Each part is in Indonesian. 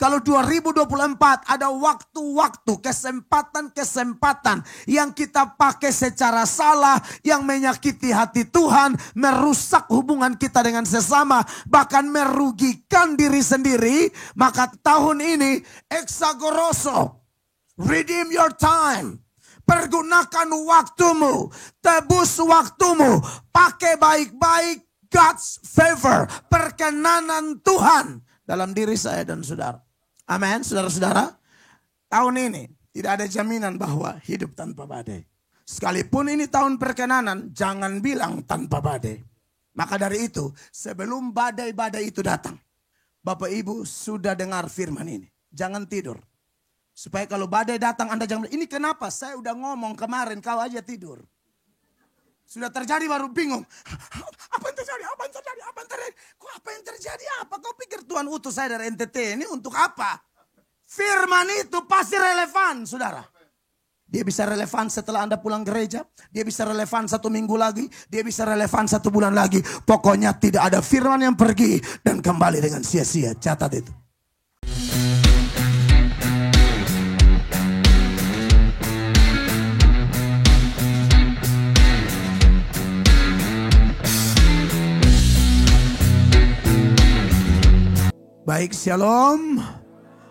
Kalau 2024 ada waktu-waktu, kesempatan-kesempatan yang kita pakai secara salah, yang menyakiti hati Tuhan, merusak hubungan kita dengan sesama, bahkan merugikan diri sendiri, maka tahun ini exagoroso, redeem your time. Pergunakan waktumu, tebus waktumu, pakai baik-baik God's favor, perkenanan Tuhan dalam diri saya dan saudara. Amin, saudara-saudara. Tahun ini tidak ada jaminan bahwa hidup tanpa badai. Sekalipun ini tahun perkenanan, jangan bilang tanpa badai. Maka dari itu, sebelum badai-badai itu datang, Bapak Ibu sudah dengar firman ini. Jangan tidur. Supaya kalau badai datang Anda jangan, ini kenapa? Saya udah ngomong kemarin, kau aja tidur. Sudah terjadi baru bingung. Apa yang terjadi? Apa yang terjadi? Apa yang terjadi? Kok apa yang terjadi? Apa kau pikir Tuhan utus saya dari NTT ini untuk apa? Firman itu pasti relevan, saudara. Dia bisa relevan setelah Anda pulang gereja. Dia bisa relevan 1 minggu lagi. Dia bisa relevan 1 bulan lagi. Pokoknya tidak ada firman yang pergi dan kembali dengan sia-sia. Catat itu. Baik, shalom.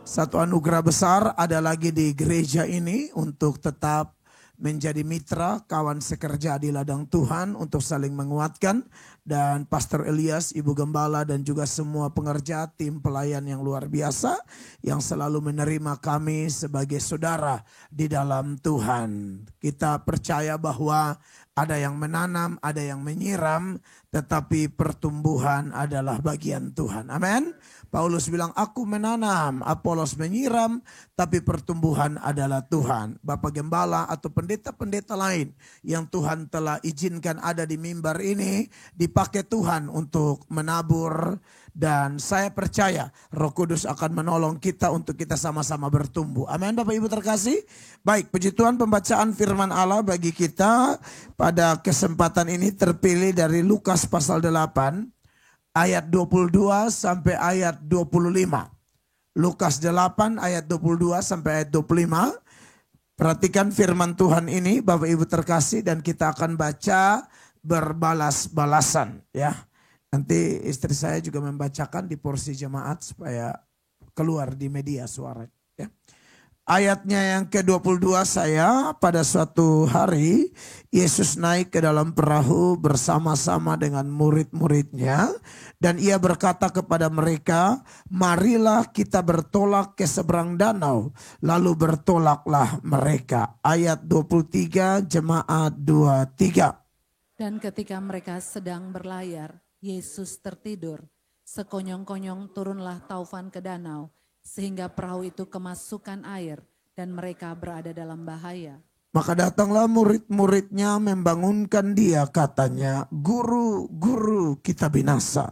Satu anugerah besar ada lagi di gereja ini untuk tetap menjadi mitra, kawan sekerja di ladang Tuhan untuk saling menguatkan. Dan Pastor Elias, Ibu Gembala dan juga semua pengerja tim pelayan yang luar biasa yang selalu menerima kami sebagai saudara di dalam Tuhan. Kita percaya bahwa ada yang menanam, ada yang menyiram, tetapi pertumbuhan adalah bagian Tuhan. Amin. Paulus bilang, aku menanam, Apolos menyiram, tapi pertumbuhan adalah Tuhan. Bapak Gembala atau pendeta-pendeta lain yang Tuhan telah izinkan ada di mimbar ini, dipakai Tuhan untuk menabur. Dan saya percaya Roh Kudus akan menolong kita untuk kita sama-sama bertumbuh. Amin, Bapak Ibu terkasih. Baik, puji Tuhan, pembacaan firman Allah bagi kita pada kesempatan ini terpilih dari Lukas pasal 8. Ayat 22 sampai ayat 25. Lukas 8 ayat 22 sampai ayat 25. Perhatikan firman Tuhan ini Bapak Ibu terkasih, dan kita akan baca berbalas-balasan ya. Nanti istri saya juga membacakan di porsi jemaat supaya keluar di media suara ya. Ayatnya yang ke-22, saya pada suatu hari Yesus naik ke dalam perahu bersama-sama dengan murid-muridnya. Dan ia berkata kepada mereka, marilah kita bertolak ke seberang danau. Lalu bertolaklah mereka. Ayat 23, jemaat 23. Dan ketika mereka sedang berlayar, Yesus tertidur. Sekonyong-konyong turunlah taufan ke danau, sehingga perahu itu kemasukan air dan mereka berada dalam bahaya. Maka datanglah murid-muridnya membangunkan dia, katanya, Guru, Guru, kita binasa.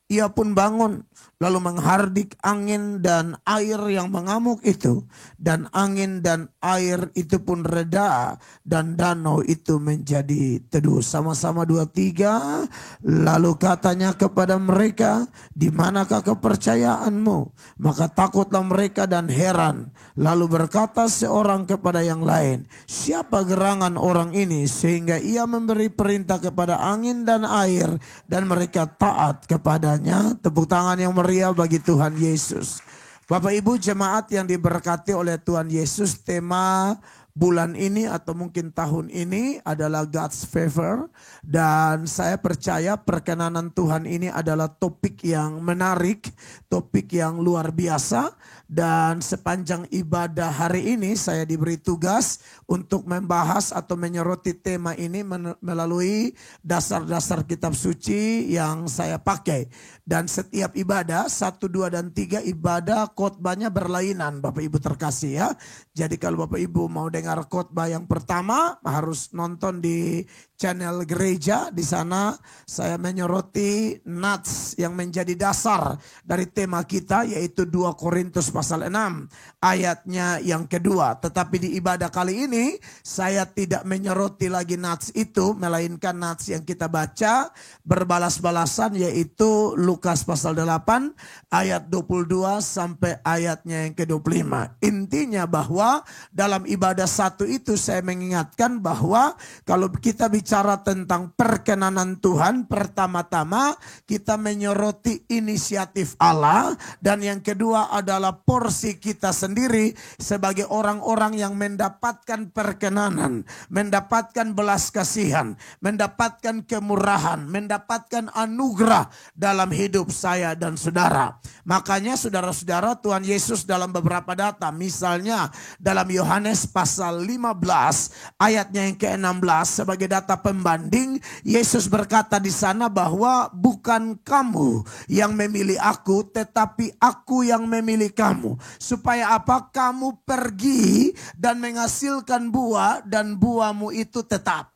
Ia pun bangun lalu menghardik angin dan air yang mengamuk itu. Dan angin dan air itu pun reda dan danau itu menjadi teduh. Sama-sama 2-3. Lalu katanya kepada mereka, di manakah kepercayaanmu? Maka takutlah mereka dan heran. Lalu berkata seorang kepada yang lain, siapa gerangan orang ini sehingga ia memberi perintah kepada angin dan air dan mereka taat kepadanya? Tepuk tangan yang meriah bagi Tuhan Yesus. Bapak Ibu jemaat yang diberkati oleh Tuhan Yesus, tema bulan ini atau mungkin tahun ini adalah God's favor. Dan saya percaya perkenanan Tuhan ini adalah topik yang menarik, topik yang luar biasa. Dan sepanjang ibadah hari ini saya diberi tugas untuk membahas atau menyoroti tema ini melalui dasar-dasar kitab suci yang saya pakai. Dan setiap ibadah 1, 2, dan 3 ibadah khotbahnya berlainan Bapak Ibu terkasih ya. Jadi kalau Bapak Ibu mau dengar mendengar khotbah yang pertama harus nonton di channel gereja. Di sana saya menyoroti nats yang menjadi dasar dari tema kita, yaitu 2 Korintus pasal 6 ayatnya yang kedua. Tetapi di ibadah kali ini saya tidak menyoroti lagi nats itu, melainkan nats yang kita baca berbalas-balasan, yaitu Lukas pasal 8 ayat 22 sampai ayatnya yang ke-25. Intinya bahwa dalam ibadah satu itu saya mengingatkan bahwa kalau kita bicara tentang perkenanan Tuhan, pertama-tama kita menyoroti inisiatif Allah, dan yang kedua adalah porsi kita sendiri sebagai orang-orang yang mendapatkan perkenanan, mendapatkan belas kasihan, mendapatkan kemurahan, mendapatkan anugerah dalam hidup saya dan saudara. Makanya saudara-saudara, Tuhan Yesus dalam beberapa data, misalnya dalam Yohanes pasal 15 ayatnya yang ke-16 sebagai data pembanding, Yesus berkata di sana bahwa bukan kamu yang memilih aku, tetapi aku yang memilih kamu. Supaya apa? Kamu pergi dan menghasilkan buah, dan buahmu itu tetap.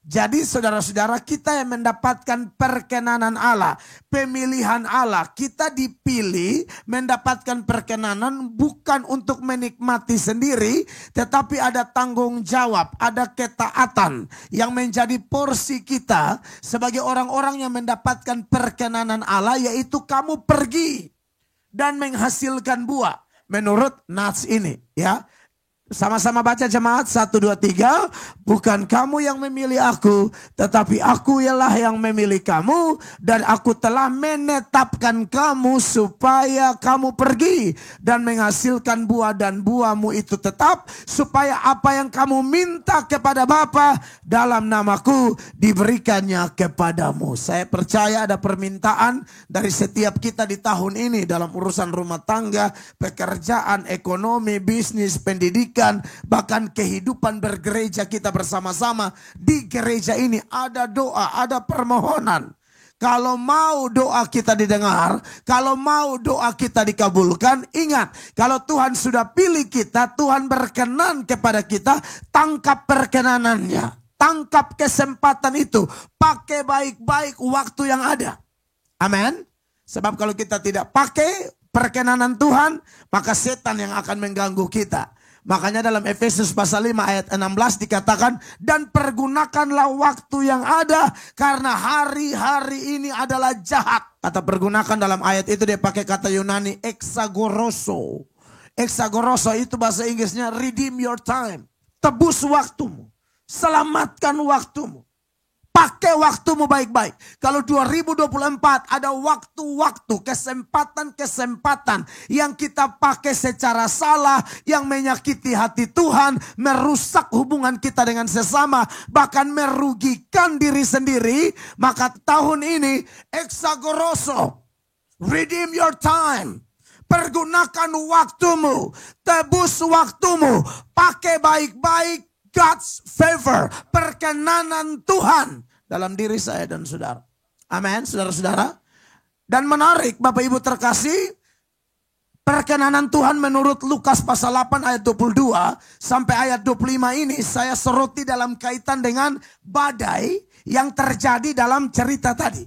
Jadi saudara-saudara, kita yang mendapatkan perkenanan Allah, pemilihan Allah. Kita dipilih mendapatkan perkenanan bukan untuk menikmati sendiri, tetapi ada tanggung jawab, ada ketaatan yang menjadi porsi kita sebagai orang-orang yang mendapatkan perkenanan Allah, yaitu kamu pergi dan menghasilkan buah. Menurut nats ini, ya. Sama-sama baca jemaat, 1, 2, 3. Bukan kamu yang memilih aku, tetapi aku ialah yang memilih kamu, dan aku telah menetapkan kamu supaya kamu pergi dan menghasilkan buah, dan buahmu itu tetap, supaya apa yang kamu minta kepada Bapa dalam namaku diberikannya kepadamu. Saya percaya ada permintaan dari setiap kita di tahun ini dalam urusan rumah tangga, pekerjaan, ekonomi, bisnis, pendidikan, bahkan kehidupan bergereja kita bersama-sama. Di gereja ini ada doa, ada permohonan. Kalau mau doa kita didengar, kalau mau doa kita dikabulkan, ingat, kalau Tuhan sudah pilih kita, Tuhan berkenan kepada kita, tangkap perkenanannya, tangkap kesempatan itu, pakai baik-baik waktu yang ada. Amin. Sebab kalau kita tidak pakai perkenanan Tuhan, maka setan yang akan mengganggu kita. Makanya dalam Efesus pasal 5 ayat 16 dikatakan, dan pergunakanlah waktu yang ada karena hari-hari ini adalah jahat. Kata pergunakan dalam ayat itu dia pakai kata Yunani exagoroso. Exagoroso itu bahasa Inggrisnya redeem your time. Tebus waktumu. Selamatkan waktumu. Pakai waktumu baik-baik. Kalau 2024 ada waktu-waktu, kesempatan-kesempatan yang kita pakai secara salah, yang menyakiti hati Tuhan, merusak hubungan kita dengan sesama, bahkan merugikan diri sendiri, maka tahun ini exagoroso, redeem your time. Pergunakan waktumu, tebus waktumu, pakai baik-baik. God's favor, perkenanan Tuhan dalam diri saya dan saudara. Amin, saudara-saudara. Dan menarik Bapak Ibu terkasih, perkenanan Tuhan menurut Lukas pasal 8 ayat 22 sampai ayat 25 ini saya soroti dalam kaitan dengan badai yang terjadi dalam cerita tadi.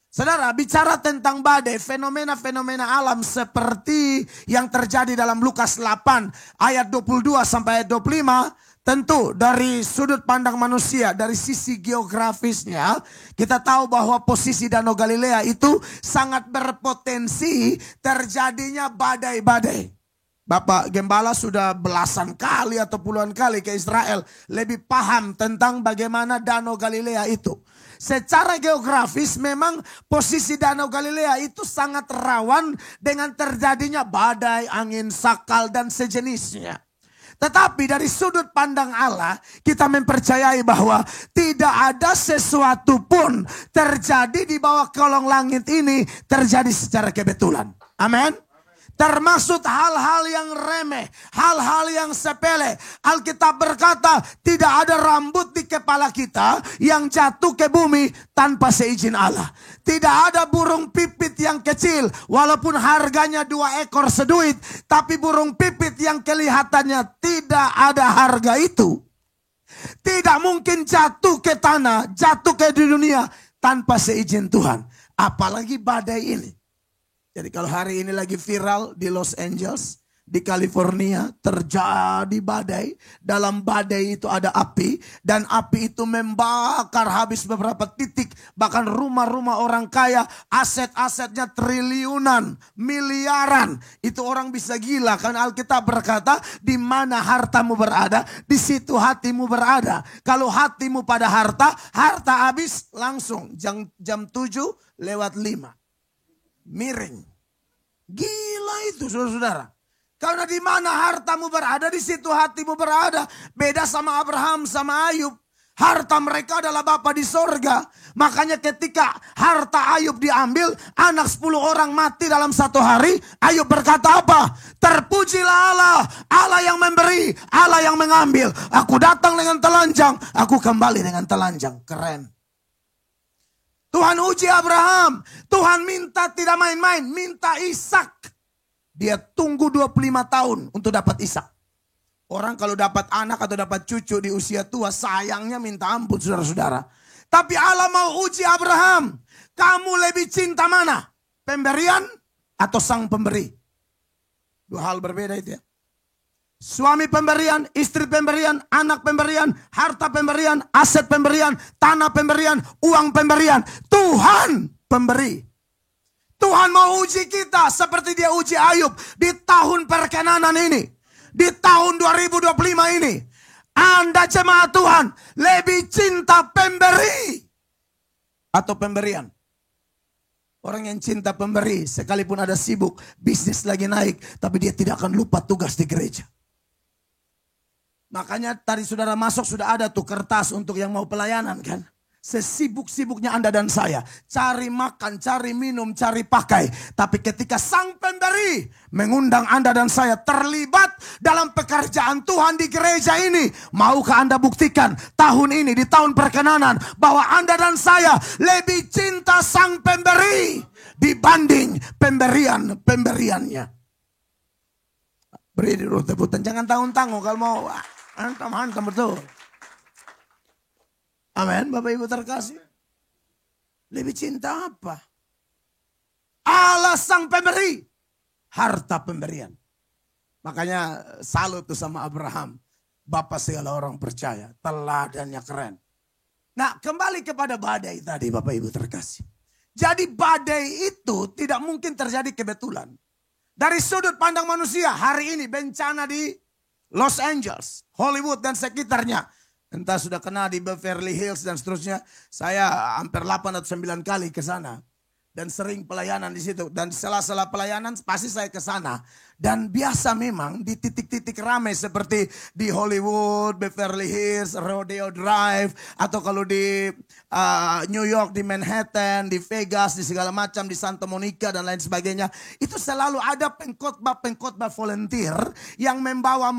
Saudara, bicara tentang badai, fenomena-fenomena alam seperti yang terjadi dalam Lukas 8 ayat 22 sampai ayat 25, tentu dari sudut pandang manusia, dari sisi geografisnya, kita tahu bahwa posisi Danau Galilea itu sangat berpotensi terjadinya badai-badai. Bapak Gembala sudah belasan kali atau puluhan kali ke Israel, lebih paham tentang bagaimana Danau Galilea itu. Secara geografis memang posisi Danau Galilea itu sangat rawan dengan terjadinya badai, angin sakal dan sejenisnya. Tetapi dari sudut pandang Allah, kita mempercayai bahwa tidak ada sesuatu pun terjadi di bawah kolong langit ini terjadi secara kebetulan. Amin. Termasuk hal-hal yang remeh, hal-hal yang sepele. Alkitab berkata tidak ada rambut di kepala kita yang jatuh ke bumi tanpa seizin Allah. Tidak ada burung pipit yang kecil. Walaupun harganya 2 ekor seduit. Tapi burung pipit yang kelihatannya tidak ada harga itu. Tidak mungkin jatuh ke tanah, jatuh ke dunia tanpa seizin Tuhan. Apalagi badai ini. Jadi kalau hari ini lagi viral di Los Angeles, di California terjadi badai. Dalam badai itu ada api. Dan api itu membakar habis beberapa titik. Bahkan rumah-rumah orang kaya, aset-asetnya triliunan, miliaran. Itu orang bisa gila. Karena Alkitab berkata, di mana hartamu berada, di situ hatimu berada. Kalau hatimu pada harta, harta habis langsung. Jam 7 lewat 5. Miring. Gila itu saudara-saudara. Karena di mana hartamu berada, di situ hatimu berada. Beda sama Abraham, sama Ayub. Harta mereka adalah Bapa di sorga. Makanya ketika harta Ayub diambil, anak 10 orang mati dalam 1 hari. Ayub berkata apa? Terpujilah Allah, Allah yang memberi, Allah yang mengambil. Aku datang dengan telanjang, aku kembali dengan telanjang. Keren. Tuhan uji Abraham. Tuhan minta tidak main-main, minta Ishak. Dia tunggu 25 tahun untuk dapat Ishak. Orang kalau dapat anak atau dapat cucu di usia tua, sayangnya minta ampun saudara-saudara. Tapi Allah mau uji Abraham. Kamu lebih cinta mana? Pemberian atau sang pemberi? 2 hal berbeda itu ya. Suami pemberian, istri pemberian, anak pemberian, harta pemberian, aset pemberian, tanah pemberian, uang pemberian. Tuhan pemberi. Tuhan mau uji kita seperti dia uji Ayub di tahun perkenanan ini. Di tahun 2025 ini. Anda jemaat Tuhan lebih cinta pemberi atau pemberian? Orang yang cinta pemberi sekalipun ada sibuk, bisnis lagi naik, tapi dia tidak akan lupa tugas di gereja. Makanya tadi saudara masuk sudah ada tuh kertas untuk yang mau pelayanan kan. Sesibuk-sibuknya Anda dan saya. Cari makan, cari minum, cari pakai. Tapi ketika sang pemberi mengundang Anda dan saya terlibat dalam pekerjaan Tuhan di gereja ini. Maukah Anda buktikan tahun ini di tahun perkenanan bahwa Anda dan saya lebih cinta sang pemberi dibanding pemberiannya. Beri dulu teputan. Jangan tanggung-tanggung kalau mau hantam betul. Amin, Bapak Ibu terkasih. Lebih cinta apa? Allah sang pemberi. Harta pemberian. Makanya salut tuh sama Abraham. Bapak segala orang percaya. Teladannya keren. Nah kembali kepada badai tadi Bapak Ibu terkasih. Jadi badai itu tidak mungkin terjadi kebetulan. Dari sudut pandang manusia hari ini bencana di Los Angeles, Hollywood dan sekitarnya. Entah sudah kena di Beverly Hills dan seterusnya. Saya hampir 8 atau 9 kali ke sana. Dan sering pelayanan di situ. Dan sela-sela pelayanan pasti saya ke sana. Dan biasa memang di titik-titik ramai seperti di Hollywood, Beverly Hills, Rodeo Drive. Atau kalau di New York, di Manhattan, di Vegas, di segala macam, di Santa Monica dan lain sebagainya. Itu selalu ada pengkhotbah volunteer yang membawa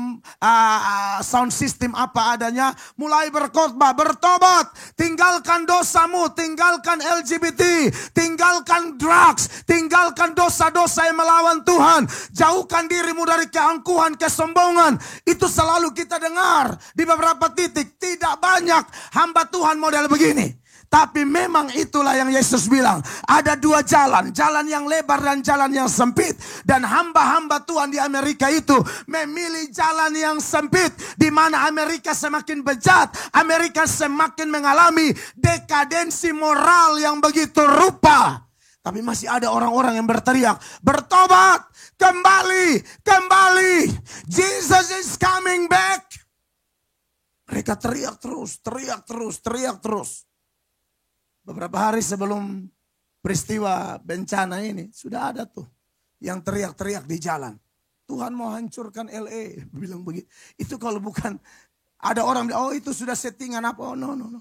sound system apa adanya. Mulai berkhotbah, bertobat, tinggalkan dosamu, tinggalkan LGBT, tinggalkan drugs, tinggalkan dosa-dosa yang melawan Tuhan. Jauhkan dirimu dari keangkuhan, kesombongan. Itu selalu kita dengar di beberapa titik. Tidak banyak hamba Tuhan model begini. Tapi memang itulah yang Yesus bilang. Ada 2 jalan. Jalan yang lebar dan jalan yang sempit. Dan hamba-hamba Tuhan di Amerika itu memilih jalan yang sempit. Di mana Amerika semakin bejat. Amerika semakin mengalami dekadensi moral yang begitu rupa. Tapi masih ada orang-orang yang berteriak. Bertobat. Kembali. Kembali. Jesus is coming back. Mereka teriak terus. Teriak terus. Teriak terus. Beberapa hari sebelum peristiwa bencana ini sudah ada tuh yang teriak-teriak di jalan. Tuhan mau hancurkan LA, bilang begitu. Itu kalau bukan ada orang bilang, oh itu sudah settingan apa? Oh no.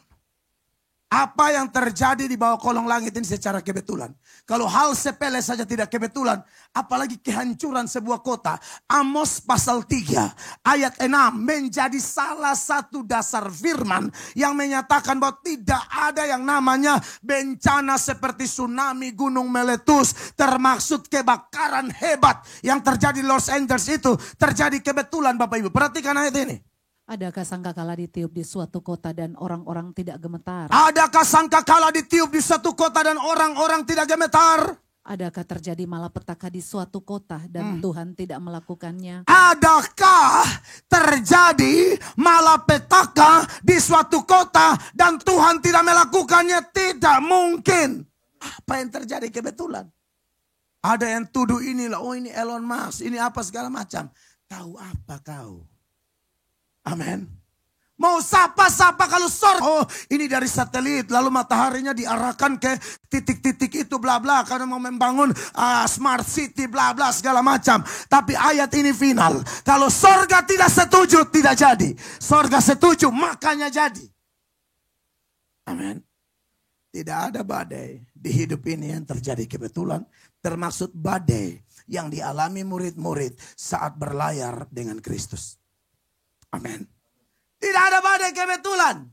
Apa yang terjadi di bawah kolong langit ini secara kebetulan. Kalau hal sepele saja tidak kebetulan, apalagi kehancuran sebuah kota. Amos pasal 3 ayat 6 menjadi salah satu dasar firman yang menyatakan bahwa tidak ada yang namanya bencana seperti tsunami, gunung meletus, termasuk kebakaran hebat yang terjadi di Los Angeles itu terjadi kebetulan Bapak Ibu. Perhatikan ayat ini. Adakah sangkakala ditiup di suatu kota dan orang-orang tidak gemetar? Adakah sangkakala ditiup di suatu kota dan orang-orang tidak gemetar? Adakah terjadi malapetaka di suatu kota dan Tuhan tidak melakukannya? Adakah terjadi malapetaka di suatu kota dan Tuhan tidak melakukannya? Tidak mungkin. Apa yang terjadi kebetulan? Ada yang tuduh inilah, oh ini Elon Musk, ini apa segala macam. Tahu apa kau? Amin. Mau sapa-sapa kalau oh ini dari satelit lalu mataharinya diarahkan ke titik-titik itu bla bla karena mau membangun smart city bla bla segala macam. Tapi ayat ini final. Kalau sorga tidak setuju tidak jadi. Sorga setuju makanya jadi. Amin. Tidak ada badai di hidup ini yang terjadi kebetulan. Termasuk badai yang dialami murid-murid saat berlayar dengan Kristus. Amin. Tidak ada badai kebetulan.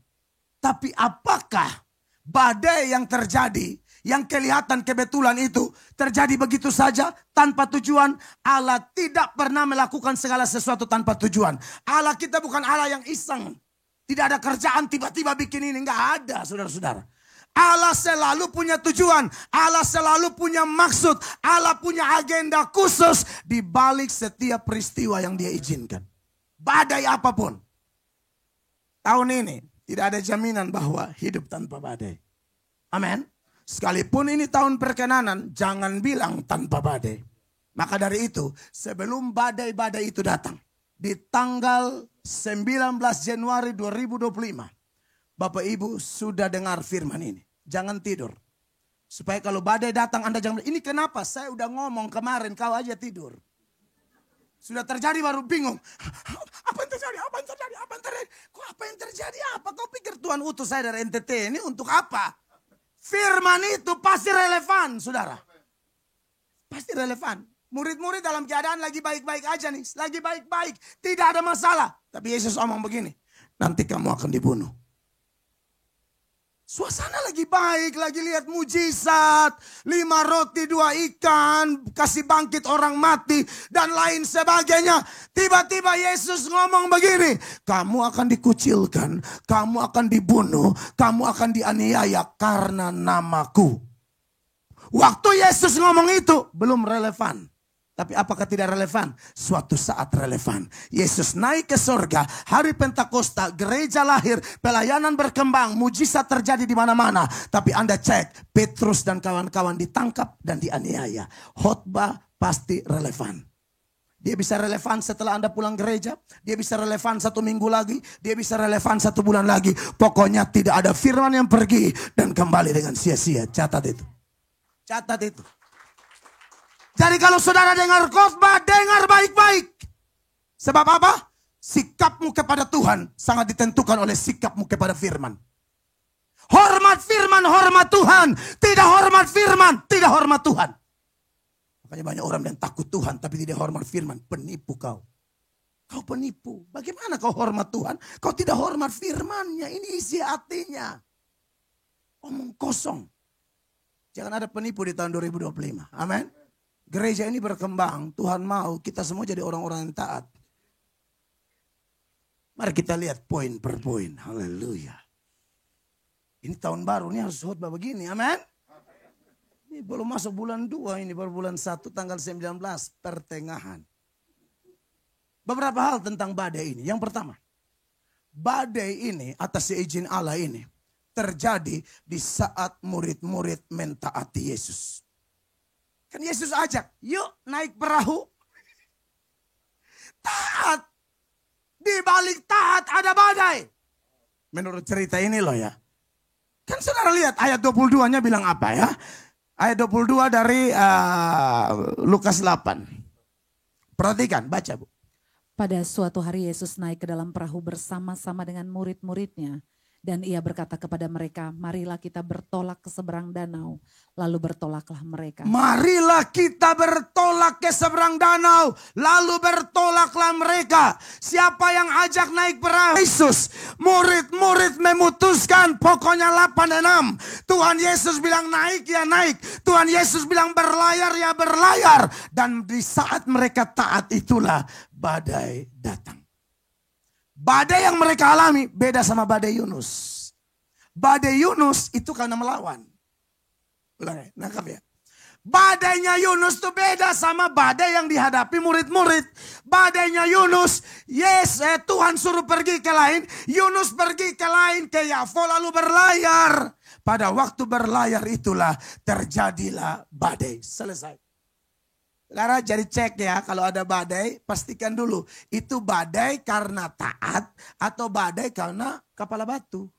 Tapi apakah badai yang terjadi, yang kelihatan kebetulan itu terjadi begitu saja tanpa tujuan? Allah tidak pernah melakukan segala sesuatu tanpa tujuan. Allah kita bukan Allah yang iseng. Tidak ada kerjaan tiba-tiba bikin ini. Enggak ada saudara-saudara. Allah selalu punya tujuan. Allah selalu punya maksud. Allah punya agenda khusus di balik setiap peristiwa yang dia izinkan. Badai apapun. Tahun ini tidak ada jaminan bahwa hidup tanpa badai. Amin. Sekalipun ini tahun perkenanan, jangan bilang tanpa badai. Maka dari itu, sebelum badai-badai itu datang, di tanggal 19 Januari 2025, Bapak Ibu sudah dengar firman ini. Jangan tidur. Supaya kalau badai datang Anda jangan, ini kenapa? Saya udah ngomong kemarin, kau aja tidur. Sudah terjadi baru bingung. Apa yang terjadi? Apa yang terjadi? Apa yang terjadi? Kok apa yang terjadi? Apa? Kau pikir Tuhan utus saya dari NTT ini untuk apa? Firman itu pasti relevan, saudara. Pasti relevan. Murid-murid dalam keadaan lagi baik-baik aja nih. Lagi baik-baik. Tidak ada masalah. Tapi Yesus omong begini. Nanti kamu akan dibunuh. Suasana lagi baik, lagi lihat mujizat, 5 roti 2 ikan, kasih bangkit orang mati, dan lain sebagainya. Tiba-tiba Yesus ngomong begini, kamu akan dikucilkan, kamu akan dibunuh, kamu akan dianiaya karena namaku. Waktu Yesus ngomong itu belum relevan. Tapi apakah tidak relevan? Suatu saat relevan. Yesus naik ke surga, hari Pentakosta, gereja lahir, pelayanan berkembang, mujizat terjadi di mana-mana. Tapi Anda cek, Petrus dan kawan-kawan ditangkap dan dianiaya. Khotbah pasti relevan. Dia bisa relevan setelah Anda pulang gereja. Dia bisa relevan 1 minggu lagi. Dia bisa relevan 1 bulan lagi. Pokoknya tidak ada firman yang pergi dan kembali dengan sia-sia. Catat itu. Catat itu. Jadi kalau saudara dengar khotbah, dengar baik-baik. Sebab apa? Sikapmu kepada Tuhan sangat ditentukan oleh sikapmu kepada firman. Hormat firman, hormat Tuhan. Tidak hormat firman, tidak hormat Tuhan. Makanya banyak orang yang takut Tuhan tapi tidak hormat firman. Penipu kau. Kau penipu. Bagaimana kau hormat Tuhan? Kau tidak hormat firmannya. Ini isi hatinya. Omong kosong. Jangan ada penipu di tahun 2025. Amin. Gereja ini berkembang, Tuhan mau kita semua jadi orang-orang yang taat. Mari kita lihat poin per poin. Haleluya. Ini tahun baru, ini harus khotbah begini, amin. Ini belum masuk bulan 2, ini baru bulan 1 tanggal 19 pertengahan. Beberapa hal tentang badai ini. Yang pertama, badai ini atas izin Allah ini terjadi di saat murid-murid mentaati Yesus. Kan Yesus ajak, yuk naik perahu. Taat. Di balik taat ada badai. Menurut cerita ini loh ya. Kan saudara lihat ayat 22-nya bilang apa ya. Ayat 22 dari Lukas 8. Perhatikan, baca Bu. Pada suatu hari Yesus naik ke dalam perahu bersama-sama dengan murid-muridnya. Dan ia berkata kepada mereka, marilah kita bertolak ke seberang danau. Lalu bertolaklah mereka. Marilah kita bertolak ke seberang danau. Lalu bertolaklah mereka. Siapa yang ajak naik perahu? Yesus. Murid-murid memutuskan pokoknya 8-6. Tuhan Yesus bilang naik ya naik. Tuhan Yesus bilang berlayar ya berlayar. Dan di saat mereka taat itulah badai datang. Badai yang mereka alami beda sama badai Yunus. Badai Yunus itu karena melawan. Ulang ya, nangkap ya. Badainya Yunus itu beda sama badai yang dihadapi murid-murid. Badainya Yunus, Tuhan suruh pergi ke lain. Yunus pergi ke lain, ke Yafo lalu berlayar. Pada waktu berlayar itulah terjadilah badai. Selesai. Lara jadi cek ya, kalau ada badai pastikan dulu itu badai karena taat atau badai karena kepala batu.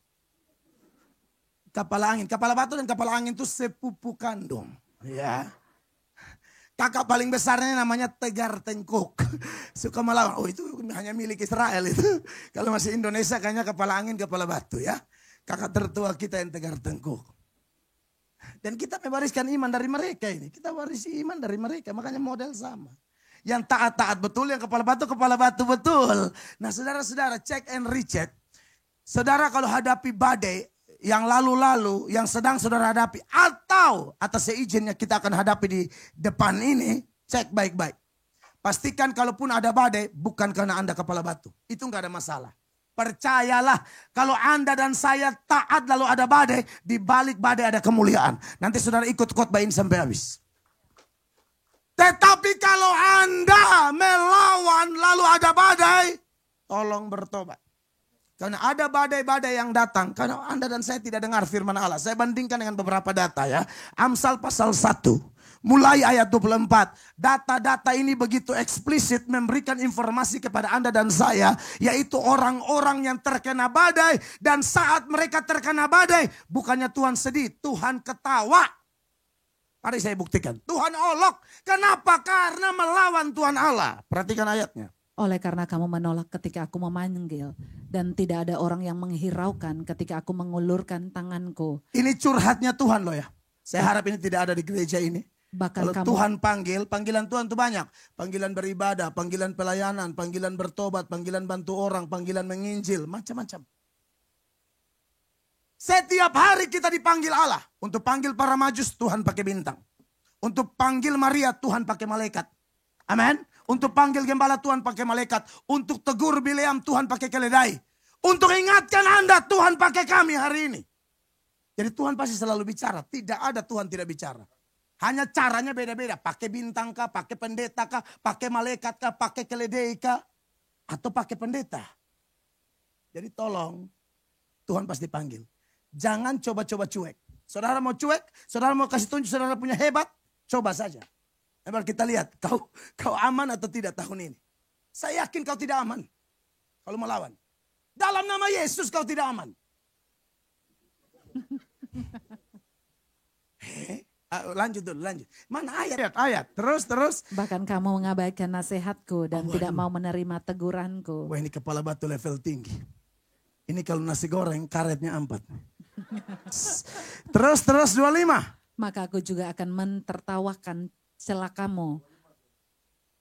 Kepala batu dan kepala angin itu sepupu kandung. Ya. Kakak paling besarnya namanya Tegar Tengkuk. Suka melawan. Oh itu hanya milik Israel itu. Kalau masih Indonesia kayaknya kepala angin, kepala batu ya. Kakak tertua kita yang Tegar Tengkuk. Dan kita mewariskan iman dari mereka ini. Kita warisi iman dari mereka. Makanya model sama. Yang taat-taat betul. Yang kepala batu betul. Nah saudara-saudara check and recheck. Saudara kalau hadapi badai. Yang lalu-lalu. Yang sedang saudara hadapi. Atau atas seizinnya kita akan hadapi di depan ini. Cek baik-baik. Pastikan kalaupun ada badai. Bukan karena Anda kepala batu. Itu nggak ada masalah. Percayalah kalau Anda dan saya taat lalu ada badai, di balik badai ada kemuliaan. Nanti saudara ikut khotbah ini sampai habis. Tetapi kalau Anda melawan lalu ada badai, tolong bertobat. Karena ada badai-badai yang datang. Karena Anda dan saya tidak dengar firman Allah. Saya bandingkan dengan beberapa data ya. Amsal pasal 1. Mulai ayat 24. Data-data ini begitu eksplisit memberikan informasi kepada Anda dan saya. Yaitu orang-orang yang terkena badai. Dan saat mereka terkena badai. Bukannya Tuhan sedih. Tuhan ketawa. Mari saya buktikan. Tuhan olok. Kenapa? Karena melawan Tuhan Allah. Perhatikan ayatnya. Oleh karena kamu menolak ketika aku memanggil. Dan tidak ada orang yang menghiraukan ketika aku mengulurkan tanganku. Ini curhatnya Tuhan loh ya. Saya harap ini tidak ada di gereja ini. Bahkan kalau Tuhan panggil, panggilan Tuhan itu banyak. Panggilan beribadah, panggilan pelayanan, panggilan bertobat, panggilan bantu orang, panggilan menginjil, macam-macam. Setiap hari kita dipanggil Allah. Untuk panggil para majus, Tuhan pakai bintang. Untuk panggil Maria, Tuhan pakai malaikat. Amin. Untuk panggil gembala, Tuhan pakai malaikat. Untuk tegur Bileam, Tuhan pakai keledai. Untuk ingatkan Anda, Tuhan pakai kami hari ini. Jadi Tuhan pasti selalu bicara. Tidak ada Tuhan tidak bicara. Hanya caranya beda-beda. Pakai bintang kah, pakai pendeta kah, pakai malaikat kah, pakai keledai kah. Atau pakai pendeta. Jadi tolong, Tuhan pasti panggil. Jangan coba-coba cuek. Saudara mau cuek, saudara mau kasih tunjuk saudara punya hebat, coba saja. Mari kita lihat, kau aman atau tidak tahun ini. Saya yakin kau tidak aman. Kalau melawan. Dalam nama Yesus kau tidak aman. Lanjut dulu, lanjut. Mana ayat. Terus. Bahkan kamu mengabaikan nasihatku dan tidak mau menerima teguranku. Wah ini kepala batu level tinggi. Ini kalau nasi goreng karetnya 4. Terus 25. Maka aku juga akan mentertawakan celakamu.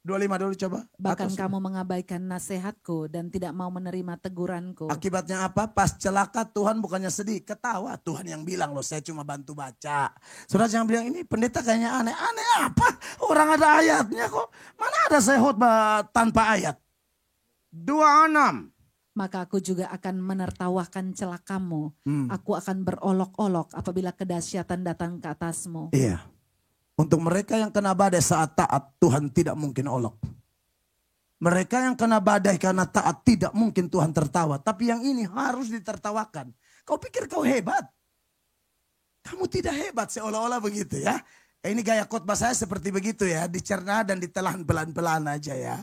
25 dulu coba. Bahkan kamu mengabaikan nasihatku dan tidak mau menerima teguranku. Akibatnya apa? Pas celaka Tuhan bukannya sedih, ketawa. Tuhan yang bilang loh saya cuma bantu baca. Saudara jangan bilang ini pendeta kayaknya aneh. Aneh apa? Orang ada ayatnya kok. Mana ada saya khotbah tanpa ayat. 26. Maka aku juga akan menertawakan celakamu. Aku akan berolok-olok apabila kedahsyatan datang ke atasmu. Iya. Untuk mereka yang kena badai saat taat, Tuhan tidak mungkin olok. Mereka yang kena badai karena taat, tidak mungkin Tuhan tertawa. Tapi yang ini harus ditertawakan. Kau pikir kau hebat? Kamu tidak hebat, seolah-olah begitu ya. Ini gaya khotbah saya seperti begitu ya. Dicerna dan ditelan pelan-pelan aja ya.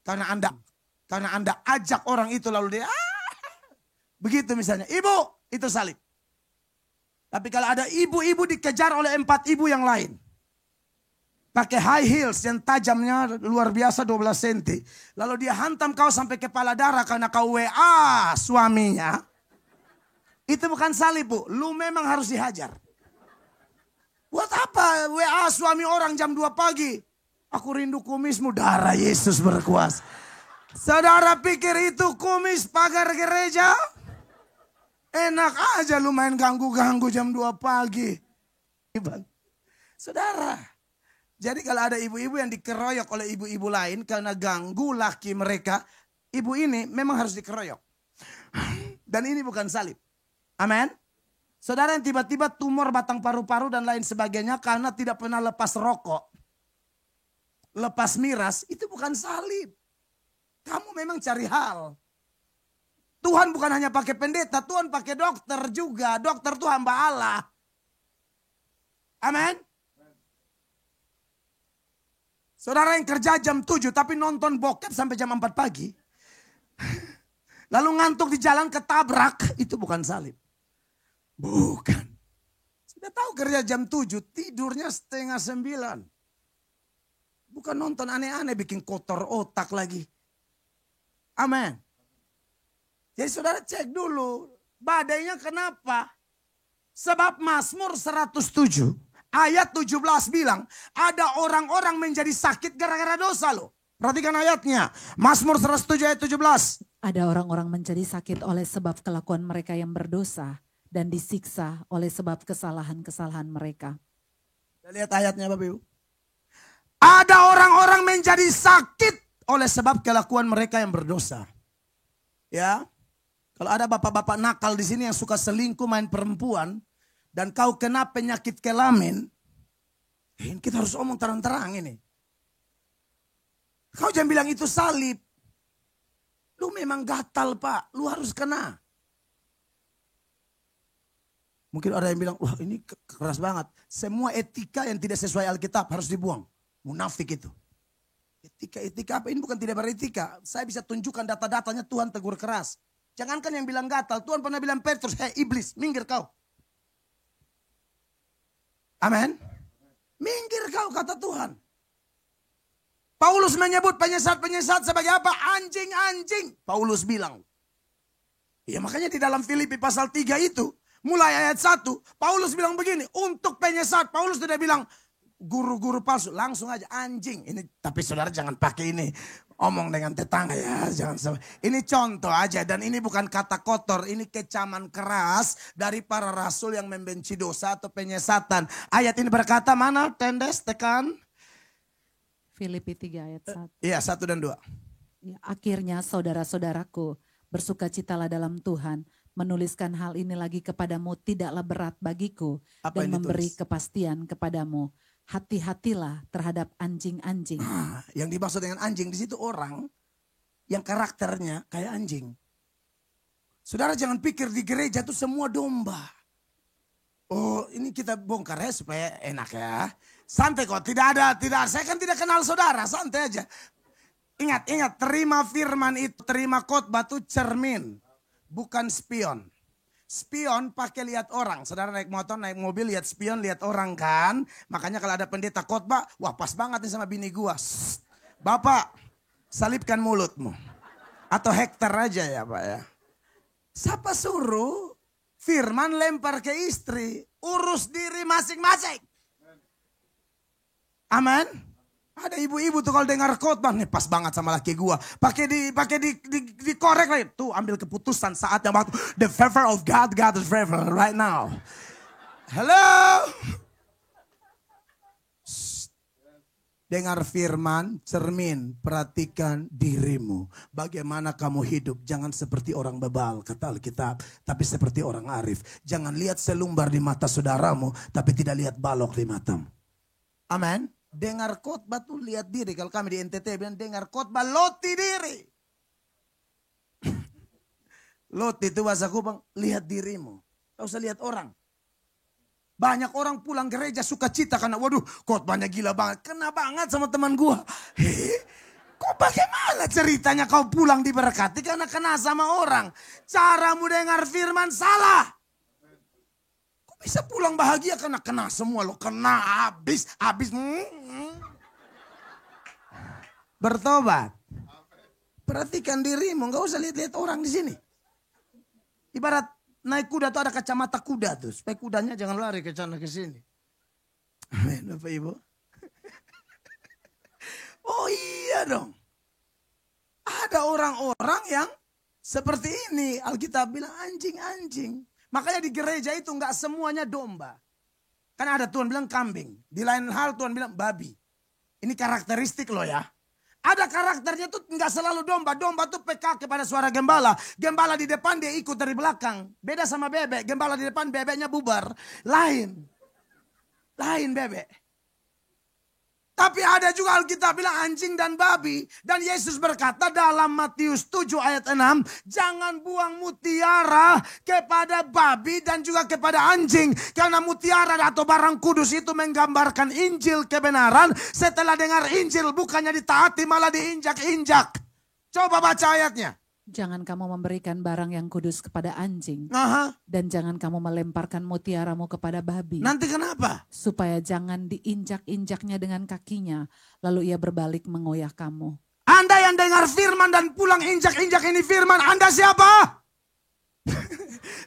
Karena Anda ajak orang itu lalu dia, begitu misalnya. Ibu, itu salib. Tapi kalau ada ibu-ibu dikejar oleh 4 ibu yang lain. Pakai high heels yang tajamnya luar biasa 12 cm. Lalu dia hantam kau sampai kepala darah karena kau WA suaminya. Itu bukan salib, Bu. Lu memang harus dihajar. Buat apa WA suami orang jam 2 pagi? Aku rindu kumismu, darah Yesus berkuasa. Saudara pikir itu kumis pagar gereja? Enak aja lu main ganggu-ganggu jam 2 pagi. Saudara, jadi kalau ada ibu-ibu yang dikeroyok oleh ibu-ibu lain karena ganggu laki mereka, ibu ini memang harus dikeroyok. Dan ini bukan salib. Amin. Saudara yang tiba-tiba tumor batang paru-paru dan lain sebagainya karena tidak pernah lepas rokok. Lepas miras, itu bukan salib. Kamu memang cari hal. Tuhan bukan hanya pakai pendeta, Tuhan pakai dokter juga. Dokter itu hamba Allah. Amin. Saudara yang kerja jam 7 tapi nonton bokep sampai jam 4 pagi. Lalu ngantuk di jalan ketabrak, itu bukan salib. Bukan. Sudah tahu kerja jam 7, tidurnya 8:30. Bukan nonton aneh-aneh bikin kotor otak lagi. Amin. Jadi saudara cek dulu. Badainya kenapa? Sebab Mazmur 107 ayat 17 bilang. Ada orang-orang menjadi sakit gara-gara dosa loh. Perhatikan ayatnya. Mazmur 107 ayat 17. Ada orang-orang menjadi sakit oleh sebab kelakuan mereka yang berdosa. Dan disiksa oleh sebab kesalahan-kesalahan mereka. Kita lihat ayatnya Bapak Ibu. Ada orang-orang menjadi sakit oleh sebab kelakuan mereka yang berdosa. Ya, kalau ada bapak-bapak nakal di sini yang suka selingkuh main perempuan dan kau kena penyakit kelamin, ini kita harus omong terang-terang ini. Kau jangan bilang itu salib. Lu memang gatal Pak, lu harus kena. Mungkin ada yang bilang, wah ini keras banget. Semua etika yang tidak sesuai Alkitab harus dibuang. Munafik itu. Etika apa? Ini bukan tidak beretika. Saya bisa tunjukkan data-datanya Tuhan tegur keras. Jangankan yang bilang gatal. Tuhan pernah bilang Petrus, hei iblis, minggir kau. Amin. Minggir kau kata Tuhan. Paulus menyebut penyesat-penyesat sebagai apa? Anjing-anjing. Paulus bilang. Ya makanya di dalam Filipi pasal 3 itu. Mulai ayat 1. Paulus bilang begini. Untuk penyesat. Paulus tidak bilang. Guru-guru palsu, langsung aja anjing. Ini tapi saudara jangan pakai ini. Omong dengan tetangga ya, jangan. Ini contoh aja dan ini bukan kata kotor, ini kecaman keras dari para rasul yang membenci dosa atau penyesatan. Ayat ini berkata mana? Tendes tekan. Filipi 3 ayat 1. Iya, 1 dan 2. Ya, akhirnya saudara-saudaraku, bersukacitalah dalam Tuhan. Menuliskan hal ini lagi kepadamu tidaklah berat bagiku. Apa dan memberi ditulis? kepastian kepadamu. Hati-hatilah terhadap anjing-anjing. Yang dimaksud dengan anjing di situ orang yang karakternya kayak anjing. Saudara jangan pikir di gereja itu semua domba. Oh ini kita bongkar ya supaya enak ya. Santai kok, tidak ada. Saya kan tidak kenal saudara, santai aja. Ingat, terima firman itu, terima khotbah itu cermin. Bukan spion. Spion pakai lihat orang. Saudara naik motor, naik mobil, lihat spion, lihat orang kan. Makanya kalau ada pendeta khotbah, wah pas banget nih sama bini gua. Bapak, salibkan mulutmu. Atau hektar aja ya Pak ya. Siapa suruh? Firman lempar ke istri. Urus diri masing-masing. Amin. Ada ibu-ibu tuh kalau dengar khotbah nih pas banget sama laki gua. Pakai dikorek lagi. Tuh ambil keputusan saatnya waktu. The favor of God is favor right now. Hello. Shh. Dengar firman, cermin, perhatikan dirimu. Bagaimana kamu hidup, jangan seperti orang bebal, kata Alkitab. Tapi seperti orang arif. Jangan lihat selumbar di mata saudaramu, tapi tidak lihat balok di matamu. Amin. Dengar khotbah tuh lihat diri. Kalau kami di NTT bilang dengar khotbah loti diri. Loti itu bahasa Kupang, lihat dirimu. Gak usah lihat orang. Banyak orang pulang gereja suka cita karena waduh khotbahnya gila banget. Kena banget sama teman gua. Kok bagaimana ceritanya kau pulang diberkati karena kena sama orang. Caramu dengar firman salah. Bisa pulang bahagia karena kena semua lo. Kena habis. Bertobat. Perhatikan dirimu. Gak usah lihat-lihat orang di sini. Ibarat naik kuda tuh ada kacamata kuda tuh. Supaya kudanya jangan lari ke sana ke sini. Amin Bapak Ibu. Oh iya dong. Ada orang-orang yang seperti ini. Alkitab bilang anjing-anjing. Makanya di gereja itu nggak semuanya domba. Kan ada Tuhan bilang kambing. Di lain hal Tuhan bilang babi. Ini karakteristik loh ya. Ada karakternya tuh nggak selalu domba. Domba tuh peka kepada suara gembala. Gembala di depan dia ikut dari belakang. Beda sama bebek. Gembala di depan bebeknya bubar. Lain bebek. Tapi ada juga Alkitab bilang anjing dan babi. Dan Yesus berkata dalam Matius 7 ayat 6. Jangan buang mutiara kepada babi dan juga kepada anjing. Karena mutiara atau barang kudus itu menggambarkan Injil kebenaran. Setelah dengar Injil bukannya ditaati malah diinjak-injak. Coba baca ayatnya. Jangan kamu memberikan barang yang kudus kepada anjing. Aha. Dan jangan kamu melemparkan mutiaramu kepada babi. Nanti kenapa? Supaya jangan diinjak-injaknya dengan kakinya. Lalu ia berbalik mengoyak kamu. Anda yang dengar firman dan pulang injak-injak ini firman. Anda siapa?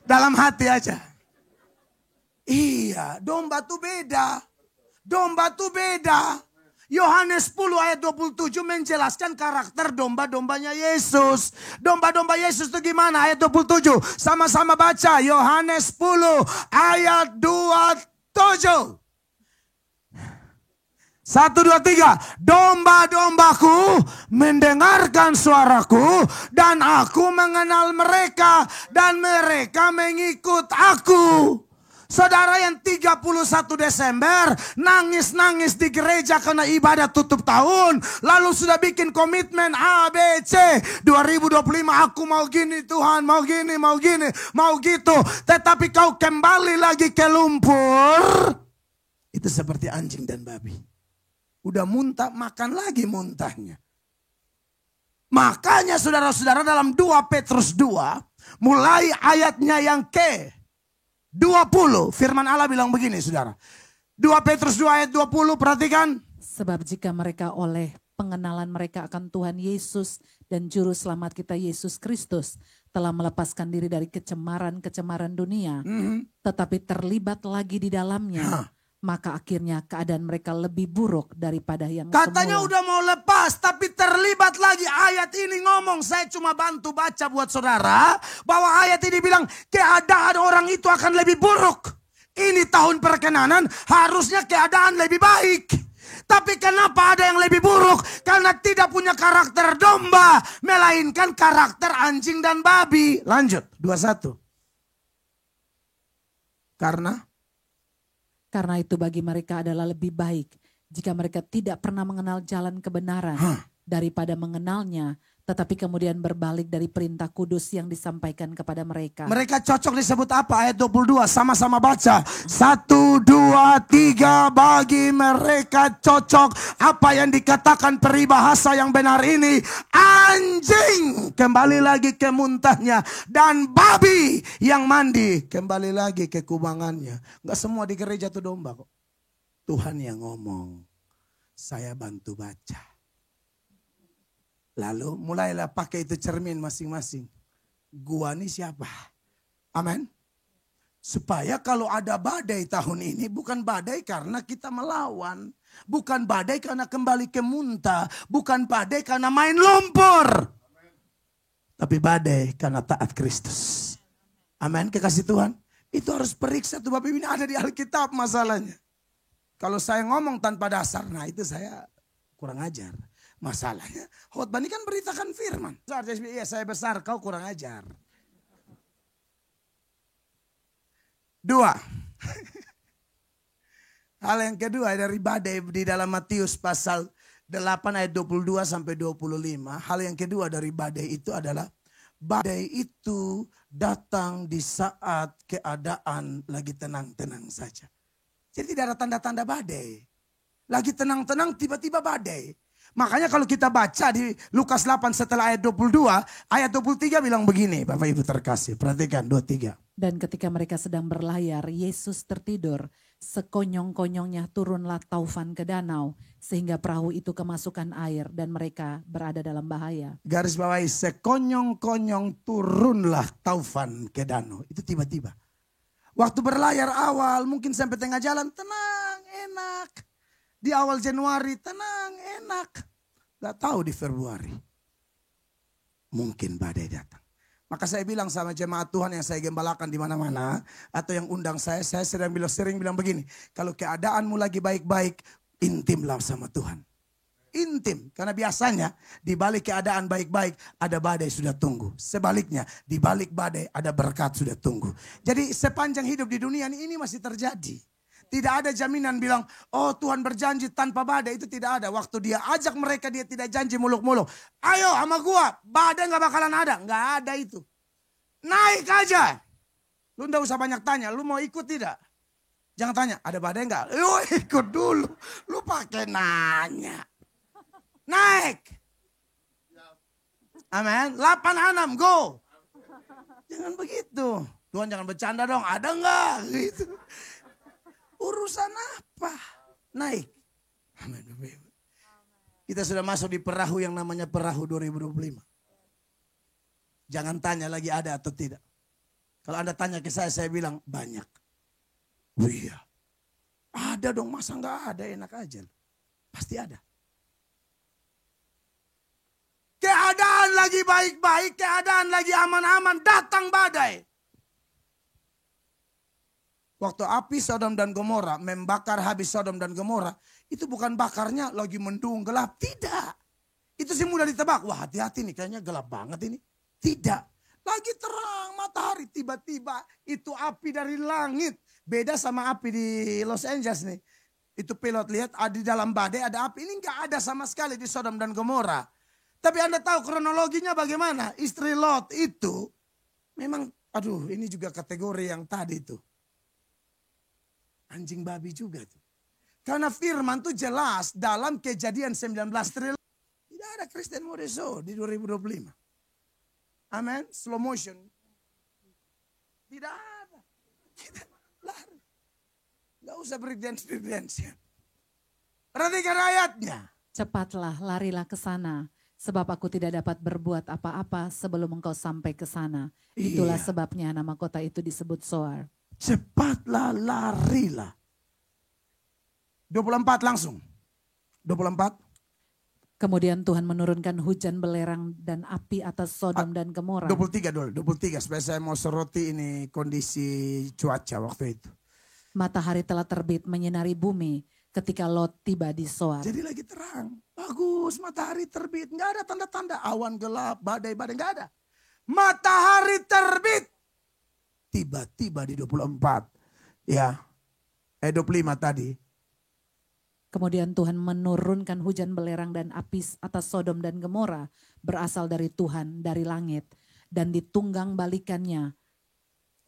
Dalam hati aja. Iya, domba tuh beda. Domba tuh beda. Yohanes 10 ayat 27 menjelaskan karakter domba-dombanya Yesus. Domba-domba Yesus itu gimana? Ayat 27. Sama-sama baca. Yohanes 10 ayat 27. 1, 2, 3. Domba-dombaku mendengarkan suaraku dan aku mengenal mereka dan mereka mengikut aku. Saudara yang 31 Desember nangis-nangis di gereja karena ibadah tutup tahun. Lalu sudah bikin komitmen A, B, C. 2025 aku mau gini Tuhan, mau gini, mau gitu. Tetapi kau kembali lagi ke lumpur. Itu seperti anjing dan babi. Udah muntah, makan lagi muntahnya. Makanya saudara-saudara dalam 2 Petrus 2. Mulai ayatnya yang ke 20, firman Allah bilang begini saudara. 2 Petrus 2 ayat 20, perhatikan. Sebab jika mereka oleh pengenalan mereka akan Tuhan Yesus dan Juru Selamat kita Yesus Kristus telah melepaskan diri dari kecemaran-kecemaran dunia. Tetapi terlibat lagi di dalamnya. Maka akhirnya keadaan mereka lebih buruk daripada yang Katanya semula. udah mau lepas tapi terlibat lagi. Ayat ini ngomong, saya cuma bantu baca buat saudara. Bahwa ayat ini bilang keadaan orang itu akan lebih buruk. Ini tahun perkenanan harusnya keadaan lebih baik. Tapi kenapa ada yang lebih buruk? Karena tidak punya karakter domba. Melainkan karakter anjing dan babi. Lanjut 21. Karena itu bagi mereka adalah lebih baik jika mereka tidak pernah mengenal jalan kebenaran daripada mengenalnya, tetapi kemudian berbalik dari perintah kudus yang disampaikan kepada mereka. Mereka cocok disebut apa? Ayat 22, sama-sama baca. 1, 2, 3, bagi mereka cocok apa yang dikatakan peribahasa yang benar ini. Anjing kembali lagi ke muntahnya. Dan babi yang mandi kembali lagi ke kubangannya. Gak semua di gereja itu domba kok. Tuhan yang ngomong. Saya bantu baca. Lalu mulailah pakai itu cermin masing-masing. Gua nih siapa? Amin. Supaya kalau ada badai tahun ini bukan badai karena kita melawan. Bukan badai karena kembali ke muntah. Bukan badai karena main lumpur. Tapi badai karena taat Kristus. Amin. Kekasih Tuhan. Itu harus periksa tuh Bapak ini ada di Alkitab masalahnya. Kalau saya ngomong tanpa dasar, nah itu saya kurang ajar. Masalahnya, khotbah ini kan beritakan firman. Iya saya besar, kau kurang ajar. 2. Hal yang kedua dari badai di dalam Matius pasal 8 ayat 22 sampai 25. Hal yang kedua dari badai itu adalah badai itu datang di saat keadaan lagi tenang-tenang saja. Jadi tidak ada tanda-tanda badai. Lagi tenang-tenang tiba-tiba badai. Makanya kalau kita baca di Lukas 8 setelah ayat 22, ayat 23 bilang begini, Bapak Ibu terkasih, perhatikan 23. Dan ketika mereka sedang berlayar, Yesus tertidur sekonyong-konyongnya turunlah taufan ke danau, sehingga perahu itu kemasukan air dan mereka berada dalam bahaya. Garis bawahi, sekonyong-konyong turunlah taufan ke danau. Itu tiba-tiba. Waktu berlayar awal mungkin sampai tengah jalan tenang, enak. Di awal Januari tenang, enak. Gak tahu di Februari. Mungkin badai datang. Maka saya bilang sama jemaat Tuhan yang saya gembalakan di mana-mana, atau yang undang saya sering bilang begini, kalau keadaanmu lagi baik-baik, intimlah sama Tuhan. Intim, karena biasanya di balik keadaan baik-baik ada badai sudah tunggu. Sebaliknya, di balik badai ada berkat sudah tunggu. Jadi sepanjang hidup di dunia ini masih terjadi. Tidak ada jaminan bilang, oh Tuhan berjanji tanpa badai, itu tidak ada. Waktu dia ajak mereka, dia tidak janji muluk-muluk. Ayo sama gua, badai gak bakalan ada. Gak ada itu. Naik aja. Lu gak usah banyak tanya, lu mau ikut tidak? Jangan tanya, ada badai gak? Lu ikut dulu. Lu pakai nanya. Naik. Amin. 8-6, go. Jangan begitu. Tuhan jangan bercanda dong, ada gak? Gitu. Urusan apa? Naik. Amin. Kita sudah masuk di perahu yang namanya perahu 2025. Jangan tanya lagi ada atau tidak. Kalau Anda tanya ke saya bilang banyak. Oh iya. Ada dong, masa nggak ada, enak aja. Pasti ada. Keadaan lagi baik-baik, keadaan lagi aman-aman, datang badai. Waktu api Sodom dan Gomora membakar habis Sodom dan Gomora, itu bukan bakarnya lagi mendung gelap, tidak. Itu sih mudah ditebak, wah hati-hati nih kayaknya gelap banget ini. Tidak, lagi terang matahari, tiba-tiba itu api dari langit. Beda sama api di Los Angeles nih. Itu pilot lihat ada di dalam badai ada api, ini nggak ada sama sekali di Sodom dan Gomora. Tapi Anda tahu kronologinya bagaimana? Istri Lot itu memang, aduh ini juga kategori yang tadi itu. Anjing babi juga tuh. Karena firman tuh jelas dalam Kejadian 19 triliun. Tidak ada Christian Mode Show di 2025. Amin. Slow motion. Tidak ada. Kita lari. Gak usah breakdance. Perhatikan ayatnya. Cepatlah, larilah ke sana, sebab aku tidak dapat berbuat apa-apa sebelum engkau sampai ke sana. Itulah sebabnya nama kota itu disebut Zoar. Cepatlah, larilah. 24 langsung. 24. Kemudian Tuhan menurunkan hujan belerang dan api atas Sodom dan Gomora. 23 dulu, 23. Supaya saya mau soroti ini kondisi cuaca waktu itu. Matahari telah terbit menyinari bumi ketika Lot tiba di Zoar. Jadi lagi terang. Bagus, matahari terbit. Nggak ada tanda-tanda awan gelap, badai-badai. Nggak ada. Matahari terbit. Tiba-tiba di 24. Ya, 25 tadi. Kemudian Tuhan menurunkan hujan belerang dan api atas Sodom dan Gomora berasal dari Tuhan, dari langit. Dan ditunggang balikannya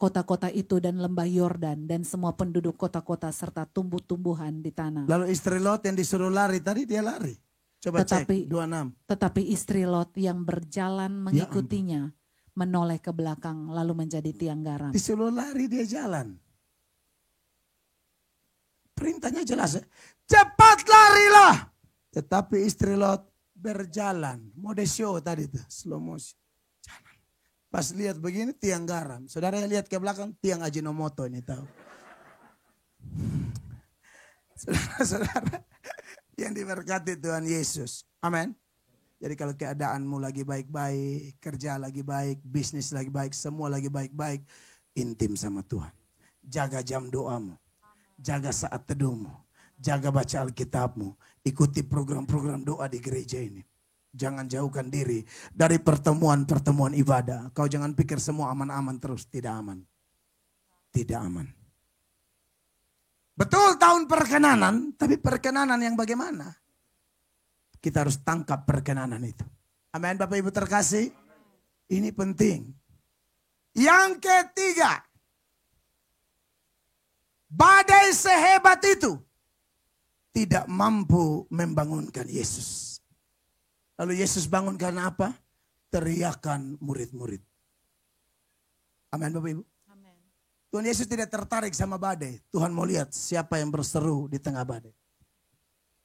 kota-kota itu dan lembah Yordan dan semua penduduk kota-kota serta tumbuh-tumbuhan di tanah. Lalu istri Lot yang disuruh lari tadi dia lari. Coba cek 26. Tetapi istri Lot yang berjalan mengikutinya menoleh ke belakang lalu menjadi tiang garam. Disuruh lari dia jalan. Perintahnya jelas ya. Cepat larilah. Tetapi istri Lot berjalan. Mode show tadi tuh. Slow motion. Jalan. Pas lihat begini tiang garam. Saudara yang lihat ke belakang tiang Ajinomoto ini tahu. Saudara-saudara yang diberkati Tuhan Yesus. Amin. Jadi kalau keadaanmu lagi baik-baik, kerja lagi baik, bisnis lagi baik, semua lagi baik-baik, intim sama Tuhan. Jaga jam doamu, jaga saat teduhmu, jaga baca Alkitabmu, ikuti program-program doa di gereja ini. Jangan jauhkan diri dari pertemuan-pertemuan ibadah. Kau jangan pikir semua aman-aman terus, tidak aman. Tidak aman. Betul tahun perkenanan, tapi perkenanan yang bagaimana? Kita harus tangkap perkenanan itu. Amin Bapak Ibu terkasih. Ini penting. Yang ketiga. Badai sehebat itu tidak mampu membangunkan Yesus. Lalu Yesus bangun karena apa? Teriakan murid-murid. Amin Bapak Ibu. Amen. Tuhan Yesus tidak tertarik sama badai. Tuhan mau lihat siapa yang berseru di tengah badai.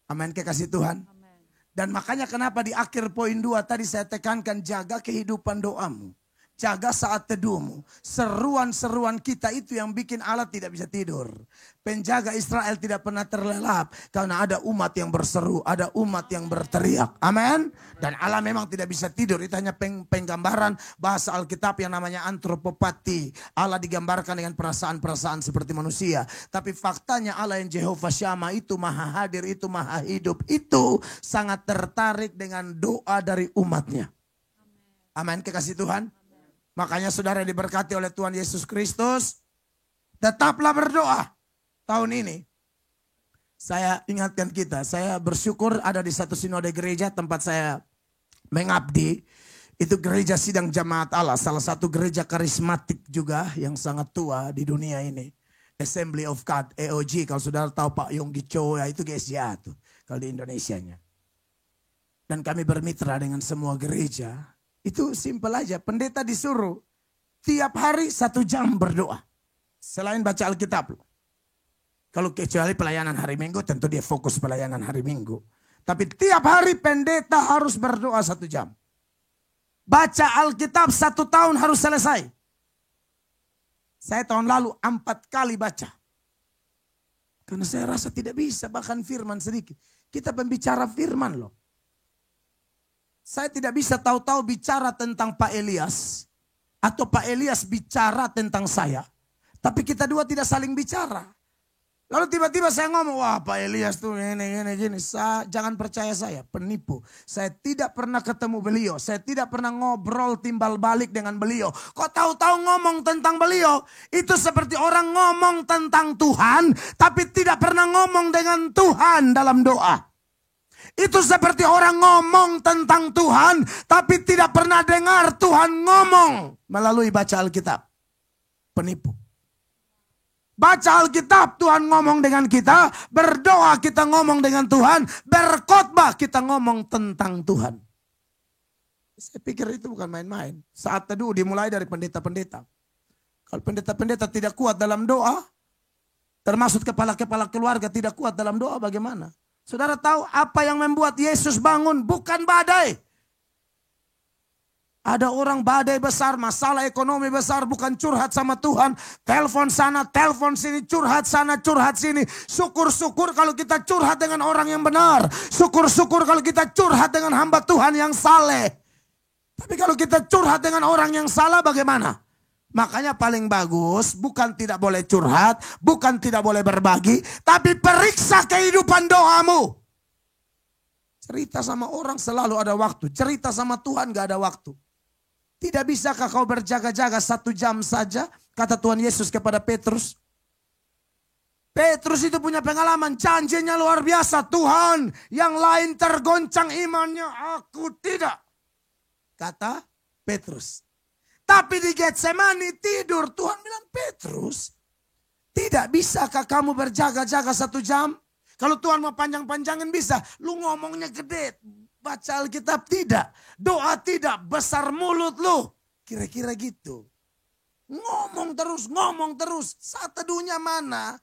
Amin, kekasih Tuhan. Amen. Dan makanya kenapa di akhir poin 2 tadi saya tekankan jaga kehidupan doamu. Jaga saat teduhmu. Seruan-seruan kita itu yang bikin Allah tidak bisa tidur. Penjaga Israel tidak pernah terlelap. Karena ada umat yang berseru. Ada umat yang berteriak. Amin. Dan Allah memang tidak bisa tidur. Itu hanya penggambaran bahasa Alkitab yang namanya antropopati. Allah digambarkan dengan perasaan-perasaan seperti manusia. Tapi faktanya Allah yang Jehovah Syama itu maha hadir. Itu maha hidup. Itu sangat tertarik dengan doa dari umatnya. Amin, kekasih Tuhan. Makanya saudara diberkati oleh Tuhan Yesus Kristus. Tetaplah berdoa. Tahun ini saya ingatkan kita. Saya bersyukur ada di satu sinode gereja tempat saya mengabdi. Itu gereja sidang jamaat Allah. Salah satu gereja karismatik juga yang sangat tua di dunia ini. Assembly of God, AOG. Kalau saudara tahu Pak Yonggi Cho, ya itu GSJA tuh. Kalau di Indonesianya. Dan kami bermitra dengan semua gereja. Itu simpel aja, pendeta disuruh tiap hari 1 jam berdoa. Selain baca Alkitab. Kalau kecuali pelayanan hari Minggu, tentu dia fokus pelayanan hari Minggu. Tapi tiap hari pendeta harus berdoa 1 jam. Baca Alkitab 1 tahun harus selesai. Saya tahun lalu 4 kali baca. Karena saya rasa tidak bisa, bahkan firman sedikit. Kita pembicara firman loh. Saya tidak bisa tahu-tahu bicara tentang Pak Elias. Atau Pak Elias bicara tentang saya. Tapi kita dua tidak saling bicara. Lalu tiba-tiba saya ngomong, wah Pak Elias tuh gini. Jangan percaya saya, penipu. Saya tidak pernah ketemu beliau. Saya tidak pernah ngobrol timbal balik dengan beliau. Kok tahu-tahu ngomong tentang beliau? Itu seperti orang ngomong tentang Tuhan. Tapi tidak pernah ngomong dengan Tuhan dalam doa. Itu seperti orang ngomong tentang Tuhan, tapi tidak pernah dengar Tuhan ngomong melalui baca Alkitab. Penipu. Baca Alkitab, Tuhan ngomong dengan kita. Berdoa, kita ngomong dengan Tuhan. Berkhotbah, kita ngomong tentang Tuhan. Saya pikir itu bukan main-main. Saat teduh dimulai dari pendeta-pendeta. Kalau pendeta-pendeta tidak kuat dalam doa, termasuk kepala-kepala keluarga tidak kuat dalam doa, bagaimana? Saudara tahu apa yang membuat Yesus bangun? Bukan badai. Ada orang badai besar, masalah ekonomi besar, bukan curhat sama Tuhan. Telepon sana, telepon sini, curhat sana, curhat sini. Syukur-syukur kalau kita curhat dengan orang yang benar. Syukur-syukur kalau kita curhat dengan hamba Tuhan yang saleh. Tapi kalau kita curhat dengan orang yang salah bagaimana? Makanya paling bagus bukan tidak boleh curhat, bukan tidak boleh berbagi, tapi periksa kehidupan doamu. Cerita sama orang selalu ada waktu, cerita sama Tuhan gak ada waktu. Tidak bisakah kau berjaga-jaga 1 jam saja, kata Tuhan Yesus kepada Petrus. Petrus itu punya pengalaman, janjinya luar biasa. Tuhan, yang lain tergoncang imannya, aku tidak. Kata Petrus. Tapi di Getsemani tidur. Tuhan bilang, Petrus, tidak bisakah kamu berjaga-jaga 1 jam? Kalau Tuhan mau panjang-panjangin bisa. Lu ngomongnya gede. Baca Alkitab tidak. Doa tidak. Besar mulut lu. Kira-kira gitu. Ngomong terus. Saat teduhnya mana?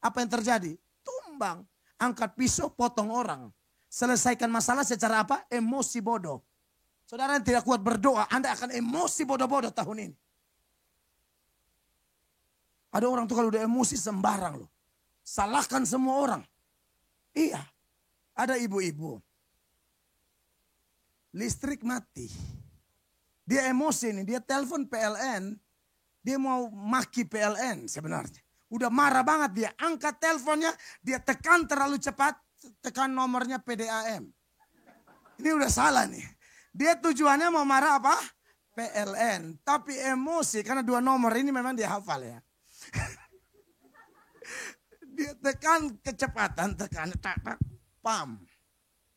Apa yang terjadi? Tumbang. Angkat pisau, potong orang. Selesaikan masalah secara apa? Emosi bodoh. Saudara yang tidak kuat berdoa, Anda akan emosi bodoh-bodoh tahun ini. Ada orang tuh kalau udah emosi sembarang loh. Salahkan semua orang. Iya, ada ibu-ibu. Listrik mati. Dia emosi nih, dia telepon PLN. Dia mau maki PLN sebenarnya. Udah marah banget dia, angkat teleponnya, dia tekan terlalu cepat, tekan nomornya PDAM. Ini udah salah nih. Dia tujuannya mau marah apa? PLN. Tapi emosi karena 2 nomor ini memang dia hafal ya. Dia tekan kecepatan, tekan tak pam.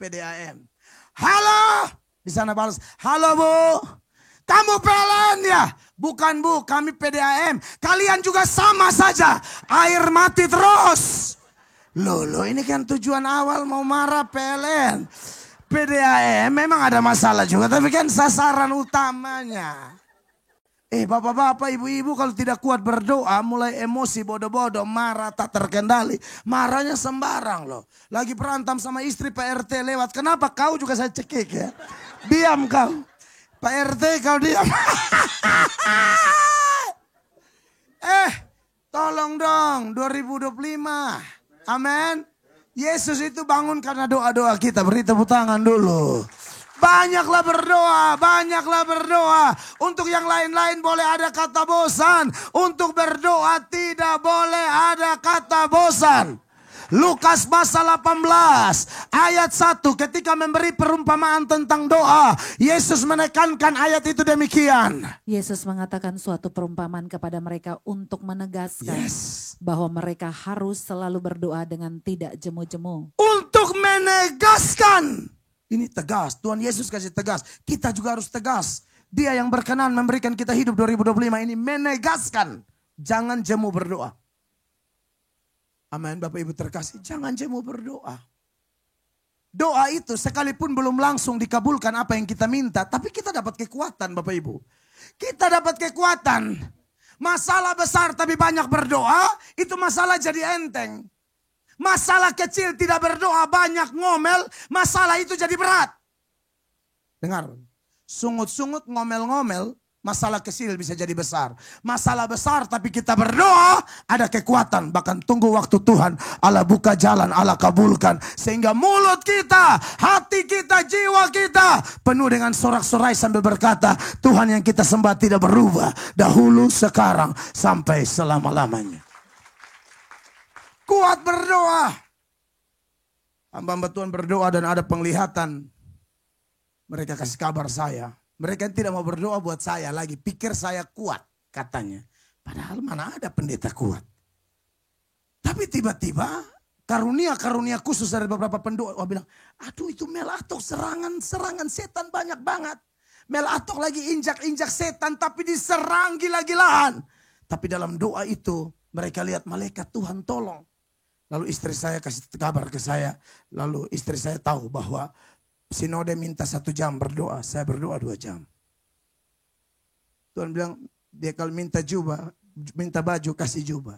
PDAM. Halo! Di sana balas, "Halo Bu. Kamu PLN ya?" "Bukan Bu, kami PDAM." "Kalian juga sama saja. Air mati terus." Loh, ini kan tujuan awal mau marah PLN. PDAM memang ada masalah juga, tapi kan sasaran utamanya. Bapak-bapak, ibu-ibu kalau tidak kuat berdoa, mulai emosi bodoh-bodoh, marah tak terkendali. Marahnya sembarang loh. Lagi berantem sama istri Pak RT lewat. Kenapa kau juga saya cekik ya? Diam kau. Pak RT kau diam. Tolong dong 2025. Amin. Yesus itu bangun karena doa-doa kita. Beri tepuk tangan dulu. Banyaklah berdoa. Untuk yang lain-lain boleh ada kata bosan. Untuk berdoa tidak boleh ada kata bosan. Lukas pasal 18 ayat 1 ketika memberi perumpamaan tentang doa, Yesus menekankan ayat itu demikian. Yesus mengatakan suatu perumpamaan kepada mereka untuk menegaskan bahwa mereka harus selalu berdoa dengan tidak jemu-jemu. Untuk menegaskan. Ini tegas, Tuhan Yesus kasih tegas. Kita juga harus tegas. Dia yang berkenan memberikan kita hidup 2025 ini menegaskan. Jangan jemu berdoa. Amin, Bapak Ibu terkasih. Jangan jemu berdoa. Doa itu sekalipun belum langsung dikabulkan apa yang kita minta. Tapi kita dapat kekuatan Bapak Ibu. Kita dapat kekuatan. Masalah besar tapi banyak berdoa. Itu masalah jadi enteng. Masalah kecil tidak berdoa banyak ngomel, masalah itu jadi berat. Dengar, sungut-sungut ngomel-ngomel, masalah kecil bisa jadi besar. Masalah besar tapi kita berdoa, ada kekuatan. Bahkan tunggu waktu Tuhan, Allah buka jalan, Allah kabulkan. Sehingga mulut kita, hati kita, jiwa kita penuh dengan sorak-sorai sambil berkata, Tuhan yang kita sembah tidak berubah. Dahulu, sekarang, sampai selama-lamanya. Kuat berdoa. Hamba-hamba Tuhan berdoa dan ada penglihatan. Mereka kasih kabar saya. Mereka tidak mau berdoa buat saya lagi. Pikir saya kuat katanya. Padahal mana ada pendeta kuat. Tapi tiba-tiba karunia-karunia khusus dari beberapa pendoa. Bilang, aduh itu Melatok serangan setan banyak banget. Melatok lagi injak-injak setan tapi diserang gila-gilaan. Tapi dalam doa itu mereka lihat malaikat Tuhan tolong. Lalu istri saya kasih kabar ke saya. Lalu istri saya tahu bahwa sinode minta 1 jam berdoa. Saya berdoa 2 jam. Tuhan bilang, dia kalau minta jubah, minta baju kasih jubah.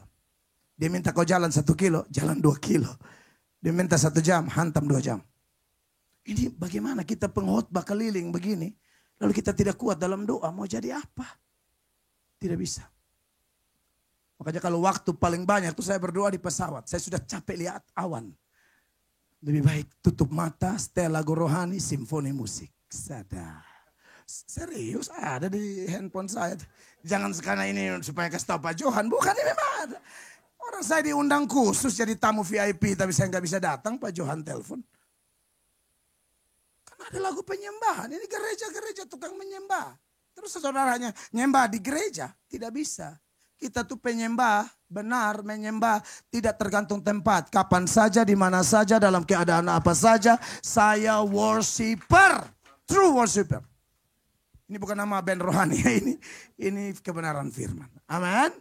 Dia minta kau jalan 1 kilo, jalan 2 kilo. Dia minta 1 jam, hantam 2 jam. Ini bagaimana kita pengkhotbah keliling begini. Lalu kita tidak kuat dalam doa, mau jadi apa? Tidak bisa. Makanya kalau waktu paling banyak itu saya berdoa di pesawat. Saya sudah capek lihat awan. Lebih baik tutup mata, setel lagu rohani, simfoni musik. Sadar. Serius ada di handphone saya. Jangan sekarang ini supaya kasih tahu Pak Johan. Bukan, ini memang ada. Orang saya diundang khusus jadi tamu VIP. Tapi saya nggak bisa datang, Pak Johan telepon. Kan ada lagu penyembahan. Ini gereja-gereja tukang menyembah. Terus saudaranya nyembah di gereja. Tidak bisa. Kita tuh penyembah, benar menyembah, tidak tergantung tempat. Kapan saja, di mana saja, dalam keadaan apa saja. Saya worshiper, true worshiper. Ini bukan nama band rohani, ini kebenaran firman. Amin.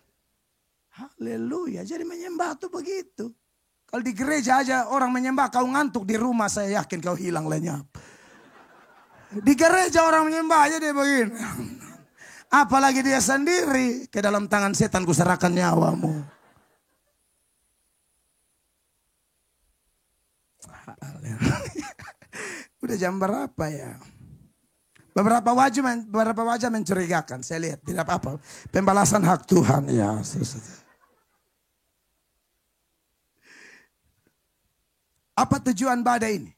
Haleluya, jadi menyembah tuh begitu. Kalau di gereja aja orang menyembah, kau ngantuk, di rumah saya yakin kau hilang lenyap. Di gereja orang menyembah aja dia begini. Apalagi dia sendiri, ke dalam tangan setan kuserahkan nyawamu. Udah jam berapa ya? Beberapa wajah mencurigakan. Saya lihat tidak apa-apa. Pembalasan hak Tuhan ya. Apa tujuan badai ini?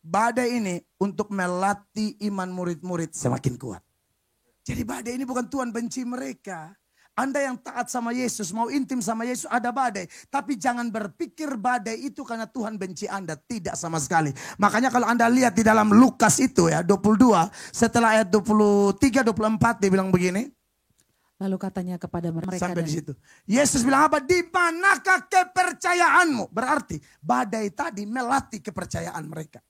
Badai ini untuk melatih iman murid-murid semakin kuat. Jadi badai ini bukan Tuhan benci mereka. Anda yang taat sama Yesus, mau intim sama Yesus, ada badai. Tapi jangan berpikir badai itu karena Tuhan benci Anda. Tidak sama sekali. Makanya kalau Anda lihat di dalam Lukas itu ya, 22, setelah ayat 23-24 dia bilang begini. Lalu katanya kepada mereka. Sampai di situ. Yesus bilang apa? Di manakah kepercayaanmu? Berarti badai tadi melatih kepercayaan mereka.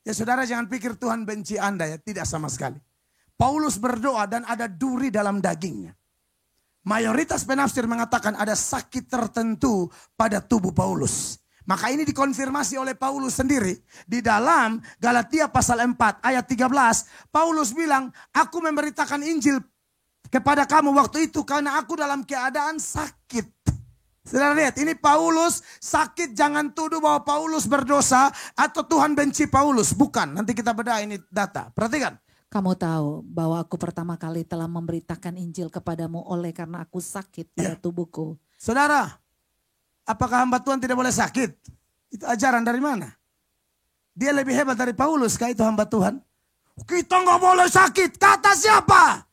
Ya saudara jangan pikir Tuhan benci Anda ya. Tidak sama sekali. Paulus berdoa dan ada duri dalam dagingnya. Mayoritas penafsir mengatakan ada sakit tertentu pada tubuh Paulus. Maka ini dikonfirmasi oleh Paulus sendiri. Di dalam Galatia pasal 4 ayat 13. Paulus bilang, aku memberitakan Injil kepada kamu waktu itu karena aku dalam keadaan sakit. Saudara lihat, ini Paulus sakit, jangan tuduh bahwa Paulus berdosa atau Tuhan benci Paulus. Bukan, nanti kita bedah ini data. Perhatikan. Kamu tahu bahwa aku pertama kali telah memberitakan Injil kepadamu oleh karena aku sakit pada tubuhku. Saudara, apakah hamba Tuhan tidak boleh sakit? Itu ajaran dari mana? Dia lebih hebat dari Paulus, kah itu hamba Tuhan? Kita nggak boleh sakit, kata siapa?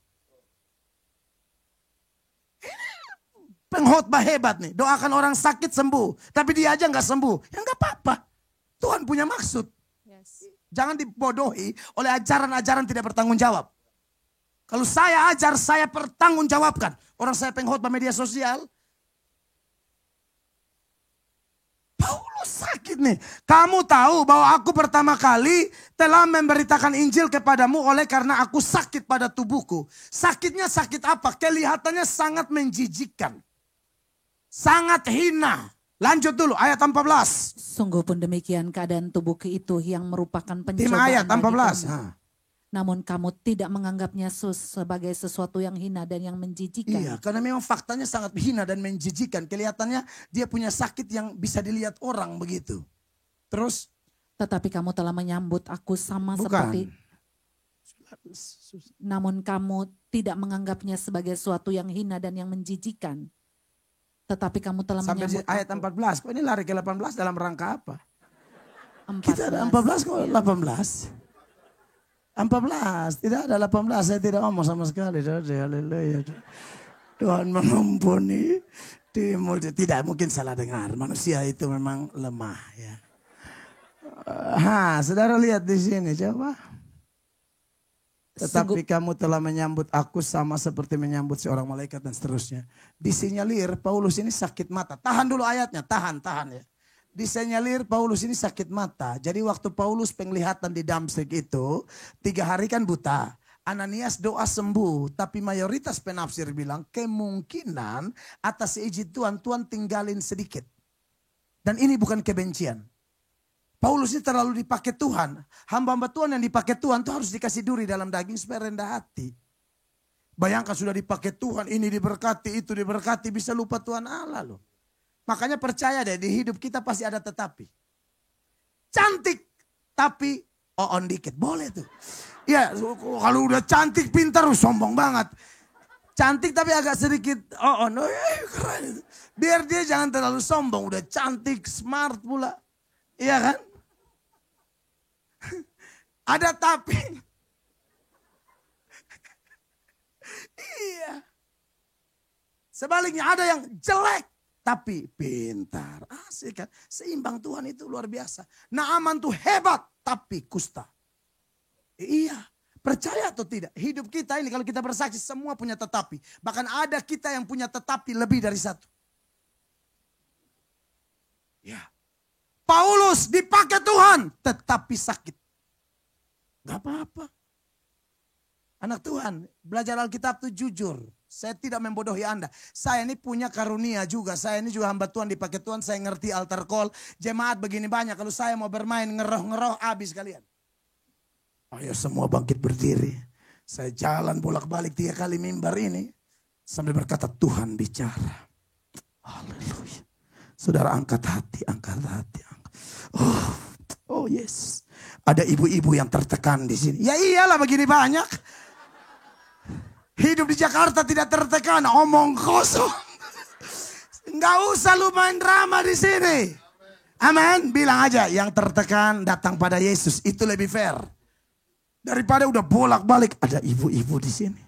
Pengkhotbah hebat nih, doakan orang sakit sembuh. Tapi dia aja nggak sembuh, ya nggak apa-apa. Tuhan punya maksud. Yes. Jangan dibodohi oleh ajaran-ajaran tidak bertanggung jawab. Kalau saya ajar, saya bertanggung jawabkan. Orang saya pengkhotbah media sosial. Paulus sakit nih. Kamu tahu bahwa aku pertama kali telah memberitakan Injil kepadamu oleh karena aku sakit pada tubuhku. Sakitnya sakit apa? Kelihatannya sangat menjijikkan. Sangat hina. Lanjut dulu ayat 14. Sungguh pun demikian keadaan tubuhku itu yang merupakan pencobaan. Tim ayat bagi 14. kamu. Namun kamu tidak menganggapnya sebagai sesuatu yang hina dan yang menjijikan. Iya, karena memang faktanya sangat hina dan menjijikan. Kelihatannya dia punya sakit yang bisa dilihat orang begitu. Terus? Tetapi kamu telah menyambut aku sama seperti. Namun kamu tidak menganggapnya sebagai sesuatu yang hina dan yang menjijikan. Tetapi kamu telah sampai menyambut ayat aku. 14. Kok ini lari ke 18 dalam rangka apa? 14. Kita ada 14 kok 18. 14, tidak ada 18, saya tidak ngomong sama sekali. Haleluya. Tuhan mengampuni. Tidak mungkin salah dengar. Manusia itu memang lemah ya. Saudara lihat di sini coba. Tetapi kamu telah menyambut aku sama seperti menyambut seorang malaikat dan seterusnya. Disinyalir Paulus ini sakit mata. Tahan dulu ayatnya, tahan ya. Disinyalir Paulus ini sakit mata. Jadi waktu Paulus penglihatan di Damsyik itu 3 hari kan buta. Ananias doa sembuh. Tapi mayoritas penafsir bilang kemungkinan atas izin Tuhan, Tuhan tinggalin sedikit. Dan ini bukan kebencian. Paulus ini terlalu dipakai Tuhan. Hamba-hamba Tuhan yang dipakai Tuhan itu harus dikasih duri dalam daging supaya rendah hati. Bayangkan sudah dipakai Tuhan, ini diberkati, itu diberkati, bisa lupa Tuhan Allah loh. Makanya percaya deh, di hidup kita pasti ada tetapi. Cantik, tapi on dikit. Boleh tuh. Ya, kalau udah cantik, pintar, sombong banget. Cantik tapi agak sedikit on. Keren. Biar dia jangan terlalu sombong. Udah cantik, smart pula. Iya kan? Ada tapi. Iya. Sebaliknya ada yang jelek. Tapi pintar, asik kan. Seimbang Tuhan itu luar biasa. Naaman tuh hebat, tapi kusta. Iya, percaya atau tidak? Hidup kita ini kalau kita bersaksi semua punya tetapi. Bahkan ada kita yang punya tetapi lebih dari satu. Ya. Paulus dipakai Tuhan, tetapi sakit. Gak apa-apa. Anak Tuhan, belajar Alkitab itu jujur. Saya tidak membodohi Anda. Saya ini punya karunia juga. Saya ini juga hamba Tuhan dipakai Tuhan. Saya ngerti altar call. Jemaat begini banyak. Kalau saya mau bermain ngeroh-ngeroh habis kalian. Ayo semua bangkit berdiri. Saya jalan bolak-balik 3 kali mimbar ini. Sambil berkata Tuhan bicara. Haleluya. Saudara angkat hati, angkat hati. Oh yes. Ada ibu-ibu yang tertekan di sini. Ya iyalah begini banyak. Hidup di Jakarta tidak tertekan, omong kosong. Nggak usah lu main drama di sini. Amin. Bilang aja yang tertekan datang pada Yesus. Itu lebih fair. Daripada udah bolak-balik ada ibu-ibu di sini.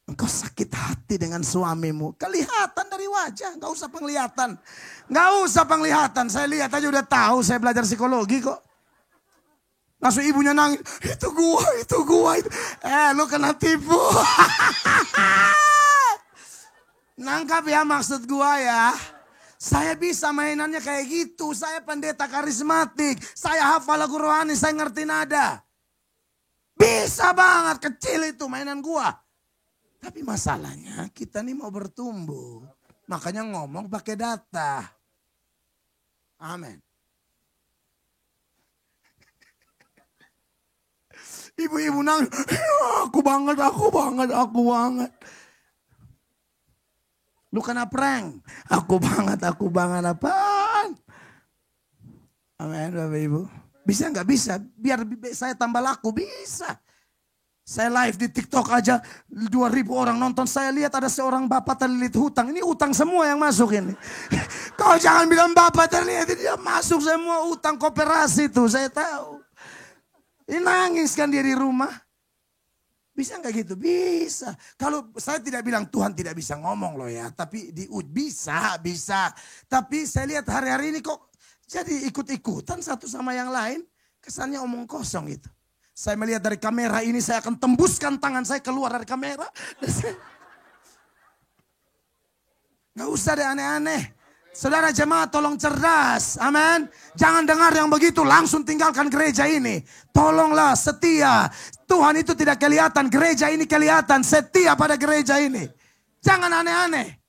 Engkau sakit hati dengan suamimu. Kelihatan dari wajah, nggak usah penglihatan. Nggak usah penglihatan. Saya lihat aja udah tahu. Saya belajar psikologi kok. Langsung ibunya nangis, itu gua. Lu kena tipu. Nangkap ya maksud gua ya. Saya bisa mainannya kayak gitu. Saya pendeta karismatik. Saya hafal lagu rohani, saya ngerti nada. Bisa banget, kecil itu mainan gua. Tapi masalahnya kita nih mau bertumbuh. Makanya ngomong pakai data. Amin. Ibu-ibu nangis, aku banget, aku banget, aku banget. Lu kena prank. Aku banget apaan? Amin Bapak Ibu. Bisa nggak? Bisa. Biar saya tambah laku, bisa. Saya live di TikTok aja 2.000 orang nonton. Saya lihat ada seorang bapak terlilit hutang. Ini utang semua yang masuk ini. Kau jangan bilang bapak terlilit, dia masuk semua utang koperasi itu. Saya tahu. Ini nangis kan dia di rumah. Bisa nggak gitu? Bisa. Kalau saya tidak bilang Tuhan tidak bisa ngomong loh ya. Tapi bisa. Tapi saya lihat hari-hari ini kok jadi ikut-ikutan satu sama yang lain. Kesannya omong kosong itu. Saya melihat dari kamera ini, saya akan tembuskan tangan saya keluar dari kamera. Gak usah deh aneh-aneh. Saudara jemaat tolong cerdas. Amin. Jangan dengar yang begitu langsung tinggalkan gereja ini. Tolonglah setia. Tuhan itu tidak kelihatan. Gereja ini kelihatan. Setia pada gereja ini. Jangan aneh-aneh.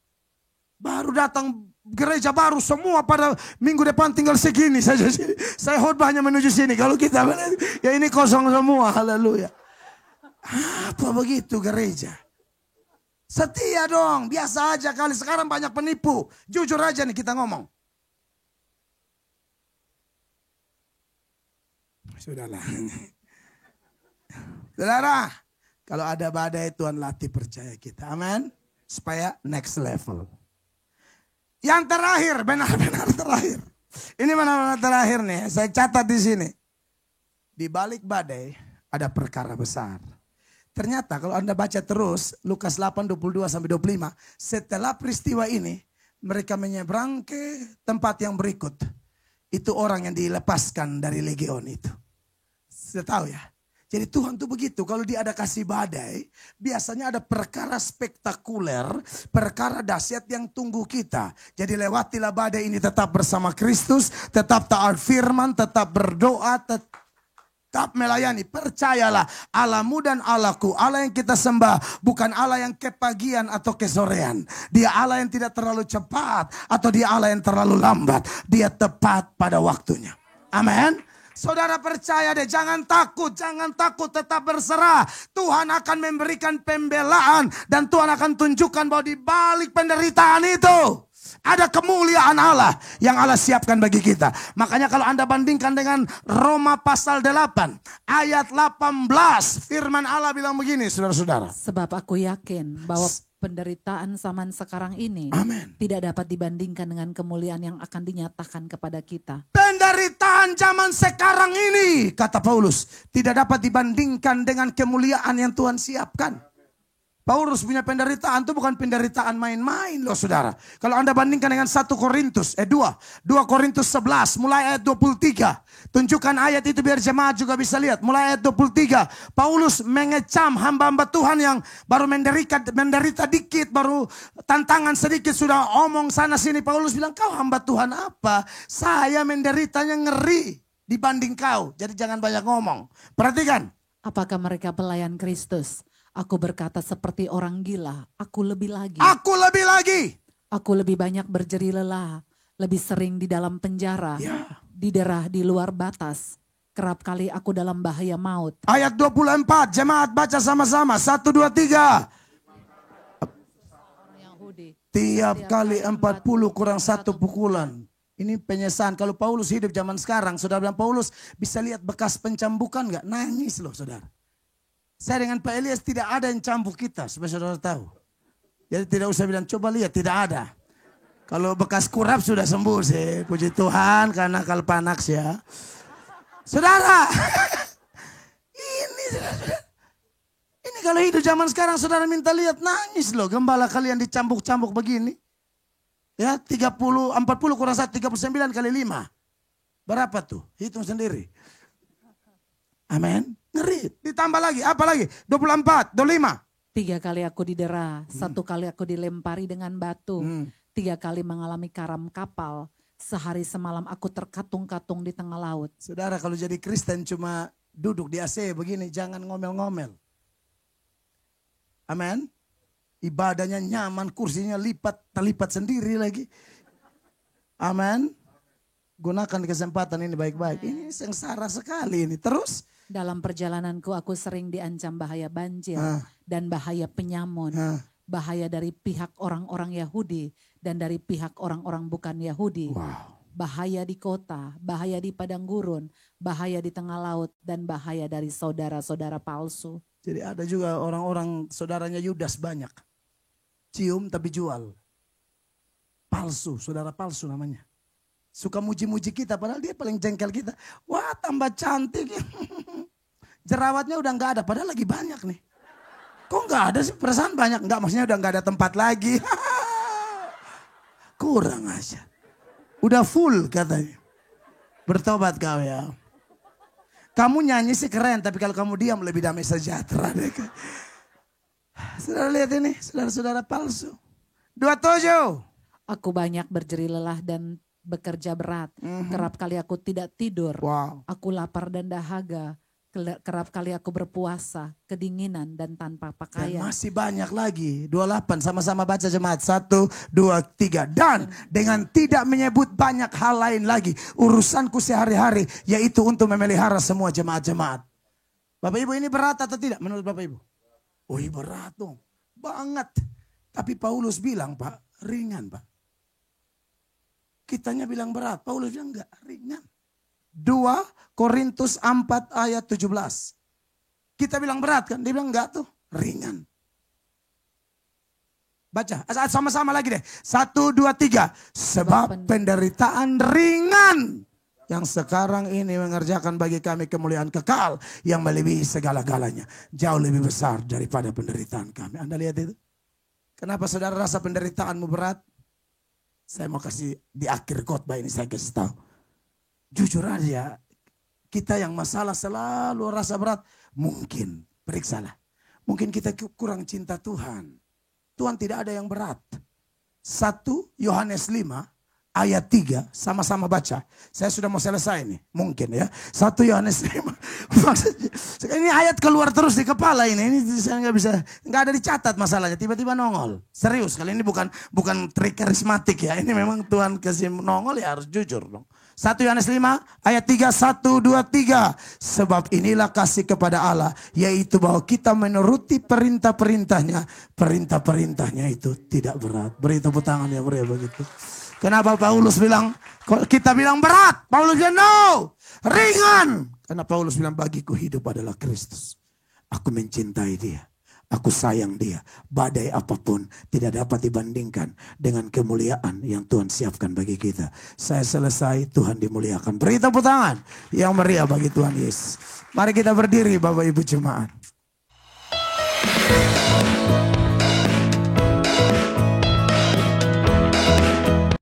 Baru datang gereja baru semua pada minggu depan tinggal segini saja. Saya khotbahnya menuju sini. Kalau kita ya ini kosong semua. Haleluya. Apa begitu gereja? Setia dong, biasa aja kali. Sekarang banyak penipu. Jujur aja nih kita ngomong. Sudahlah. Saudara, kalau ada badai Tuhan latih percaya kita. Amin. Supaya next level. Yang terakhir, benar-benar terakhir. Ini benar-benar terakhir nih. Saya catat di sini. Di balik badai ada perkara besar. Ternyata kalau Anda baca terus Lukas 8:22-25, setelah peristiwa ini mereka menyeberang ke tempat yang berikut. Itu orang yang dilepaskan dari legion itu. Sudah tahu ya? Jadi Tuhan tuh begitu, kalau dia ada kasih badai, biasanya ada perkara spektakuler, perkara dahsyat yang tunggu kita. Jadi lewatilah badai ini tetap bersama Kristus, tetap taat firman, tetap berdoa, tetap melayani. Percayalah, Allahmu dan Allahku, Allah yang kita sembah bukan Allah yang kepagian atau kesorean. Dia Allah yang tidak terlalu cepat atau dia Allah yang terlalu lambat. Dia tepat pada waktunya. Amin. Saudara percaya deh, jangan takut, tetap berserah. Tuhan akan memberikan pembelaan dan Tuhan akan tunjukkan bahwa di balik penderitaan itu ada kemuliaan Allah yang Allah siapkan bagi kita. Makanya kalau Anda bandingkan dengan Roma pasal 8 ayat 18, firman Allah bilang begini, saudara-saudara. Sebab aku yakin bahwa penderitaan zaman sekarang ini Amen. tidak dapat dibandingkan dengan kemuliaan yang akan dinyatakan kepada kita. Penderitaan zaman sekarang ini, kata Paulus, tidak dapat dibandingkan dengan kemuliaan yang Tuhan siapkan. Paulus punya penderitaan itu bukan penderitaan main-main loh saudara. Kalau Anda bandingkan dengan 2 Korintus 11 mulai ayat 23. Tunjukkan ayat itu biar jemaat juga bisa lihat. Mulai ayat 23. Paulus mengecam hamba-hamba Tuhan yang baru menderita dikit, baru tantangan sedikit sudah omong sana sini. Paulus bilang, kau hamba Tuhan apa? Saya menderitanya ngeri dibanding kau. Jadi jangan banyak ngomong. Perhatikan. Apakah mereka pelayan Kristus? Aku berkata seperti orang gila, aku lebih lagi. Aku lebih lagi. Aku lebih banyak berjeri lelah, lebih sering di dalam penjara, diderah di luar batas. Kerap kali aku dalam bahaya maut. Ayat 24, jemaat baca sama-sama. 1, 2, 3. Tiap kali 40 kurang 1 pukulan. Ini penyesalan. Kalau Paulus hidup zaman sekarang, saudara bilang Paulus bisa lihat bekas pencambukan gak? Nangis loh saudara. Saya dengan Pak Elias tidak ada yang cambuk kita, supaya saudara tahu. Jadi tidak usah bilang, coba lihat, tidak ada. Kalau bekas kurap sudah sembuh sih, puji Tuhan karena kalpanax ya. Saudara, ini kalau hidup zaman sekarang saudara minta lihat, nangis loh. Gembala kalian dicambuk-cambuk begini. Ya, 40 kurang 1, 39 kali 5. Berapa tuh? Hitung sendiri. Amin. Ngeri. Ditambah lagi. Apa lagi? 24, 25. 3 kali aku didera. 1 kali aku dilempari dengan batu. 3 kali mengalami karam kapal. Sehari semalam aku terkatung-katung di tengah laut. Saudara kalau jadi Kristen cuma duduk di AC begini. Jangan ngomel-ngomel. Amin. Ibadahnya nyaman. Kursinya terlipat sendiri lagi. Amin. Gunakan kesempatan ini baik-baik. Ini sengsara sekali ini. Terus. Dalam perjalananku aku sering diancam bahaya banjir dan bahaya penyamun. Bahaya dari pihak orang-orang Yahudi dan dari pihak orang-orang bukan Yahudi. Wow. Bahaya di kota, bahaya di padang gurun, bahaya di tengah laut, dan bahaya dari saudara-saudara palsu. Jadi ada juga orang-orang saudaranya Yudas banyak. Cium tapi jual. Palsu, saudara palsu namanya. Suka muji-muji kita padahal dia paling jengkel kita. Wah tambah cantik. Jerawatnya udah nggak ada padahal lagi banyak nih. Kok nggak ada sih? Perasaan banyak. Nggak, maksudnya udah nggak ada tempat lagi. Kurang aja. Udah full katanya. Bertobat kau ya. Kamu nyanyi sih keren, tapi kalau kamu diam lebih damai sejahtera. Saudara lihat ini, saudara-saudara palsu. 27. Aku banyak berjerih lelah dan bekerja berat. Kerap kali aku tidak tidur. Wow. Aku lapar dan dahaga. Kerap kali aku berpuasa, kedinginan dan tanpa Dan pakaian. masih banyak lagi. 28 sama-sama baca jemaat. 1, 2, 3. Dan dengan tidak menyebut banyak hal lain lagi. Urusanku sehari-hari yaitu untuk memelihara semua jemaat-jemaat. Bapak Ibu ini berat atau tidak menurut Bapak Ibu? Oh iya berat dong. Banget. Tapi Paulus bilang Pak ringan Pak. Kitanya bilang berat. Paulus bilang enggak ringan. 2 Korintus 4 ayat 17. Kita bilang berat kan? Dia bilang enggak tuh. Ringan. Baca. Sama-sama lagi deh. 1, 2, 3. Sebab penderitaan ringan yang sekarang ini mengerjakan bagi kami kemuliaan kekal yang melebihi segala-galanya. Jauh lebih besar daripada penderitaan kami. Anda lihat itu? Kenapa saudara rasa penderitaanmu berat? Saya mau kasih di akhir khotbah ini saya kasih tahu. Jujur aja, kita yang masalah selalu rasa berat. Mungkin, periksalah. Mungkin kita kurang cinta Tuhan. Tuhan tidak ada yang berat. 1 Yohanes 5 ayat 3, sama-sama baca. Saya sudah mau selesai nih, mungkin ya. 1 Yohanes 5. Maksudnya, ini ayat keluar terus di kepala ini. Ini saya nggak ada dicatat masalahnya. Tiba-tiba nongol. Serius, kali ini bukan trik karismatik ya. Ini memang Tuhan kasih nongol ya harus jujur dong. 1 Yohanes 5 ayat 3, 1, 2, 3. Sebab inilah kasih kepada Allah, yaitu bahwa kita menuruti perintah-perintahnya. Perintah-perintahnya itu tidak berat. Beri tepuk tangan ya beri begitu. Kenapa Paulus bilang, kita bilang berat? Paulus bilang no, ringan. Karena Paulus bilang bagiku hidup adalah Kristus. Aku mencintai dia. Aku sayang dia. Badai apapun tidak dapat dibandingkan dengan kemuliaan yang Tuhan siapkan bagi kita. Saya selesai, Tuhan dimuliakan. Beri tepuk tangan yang meriah bagi Tuhan Yesus. Mari kita berdiri Bapak Ibu Jemaat.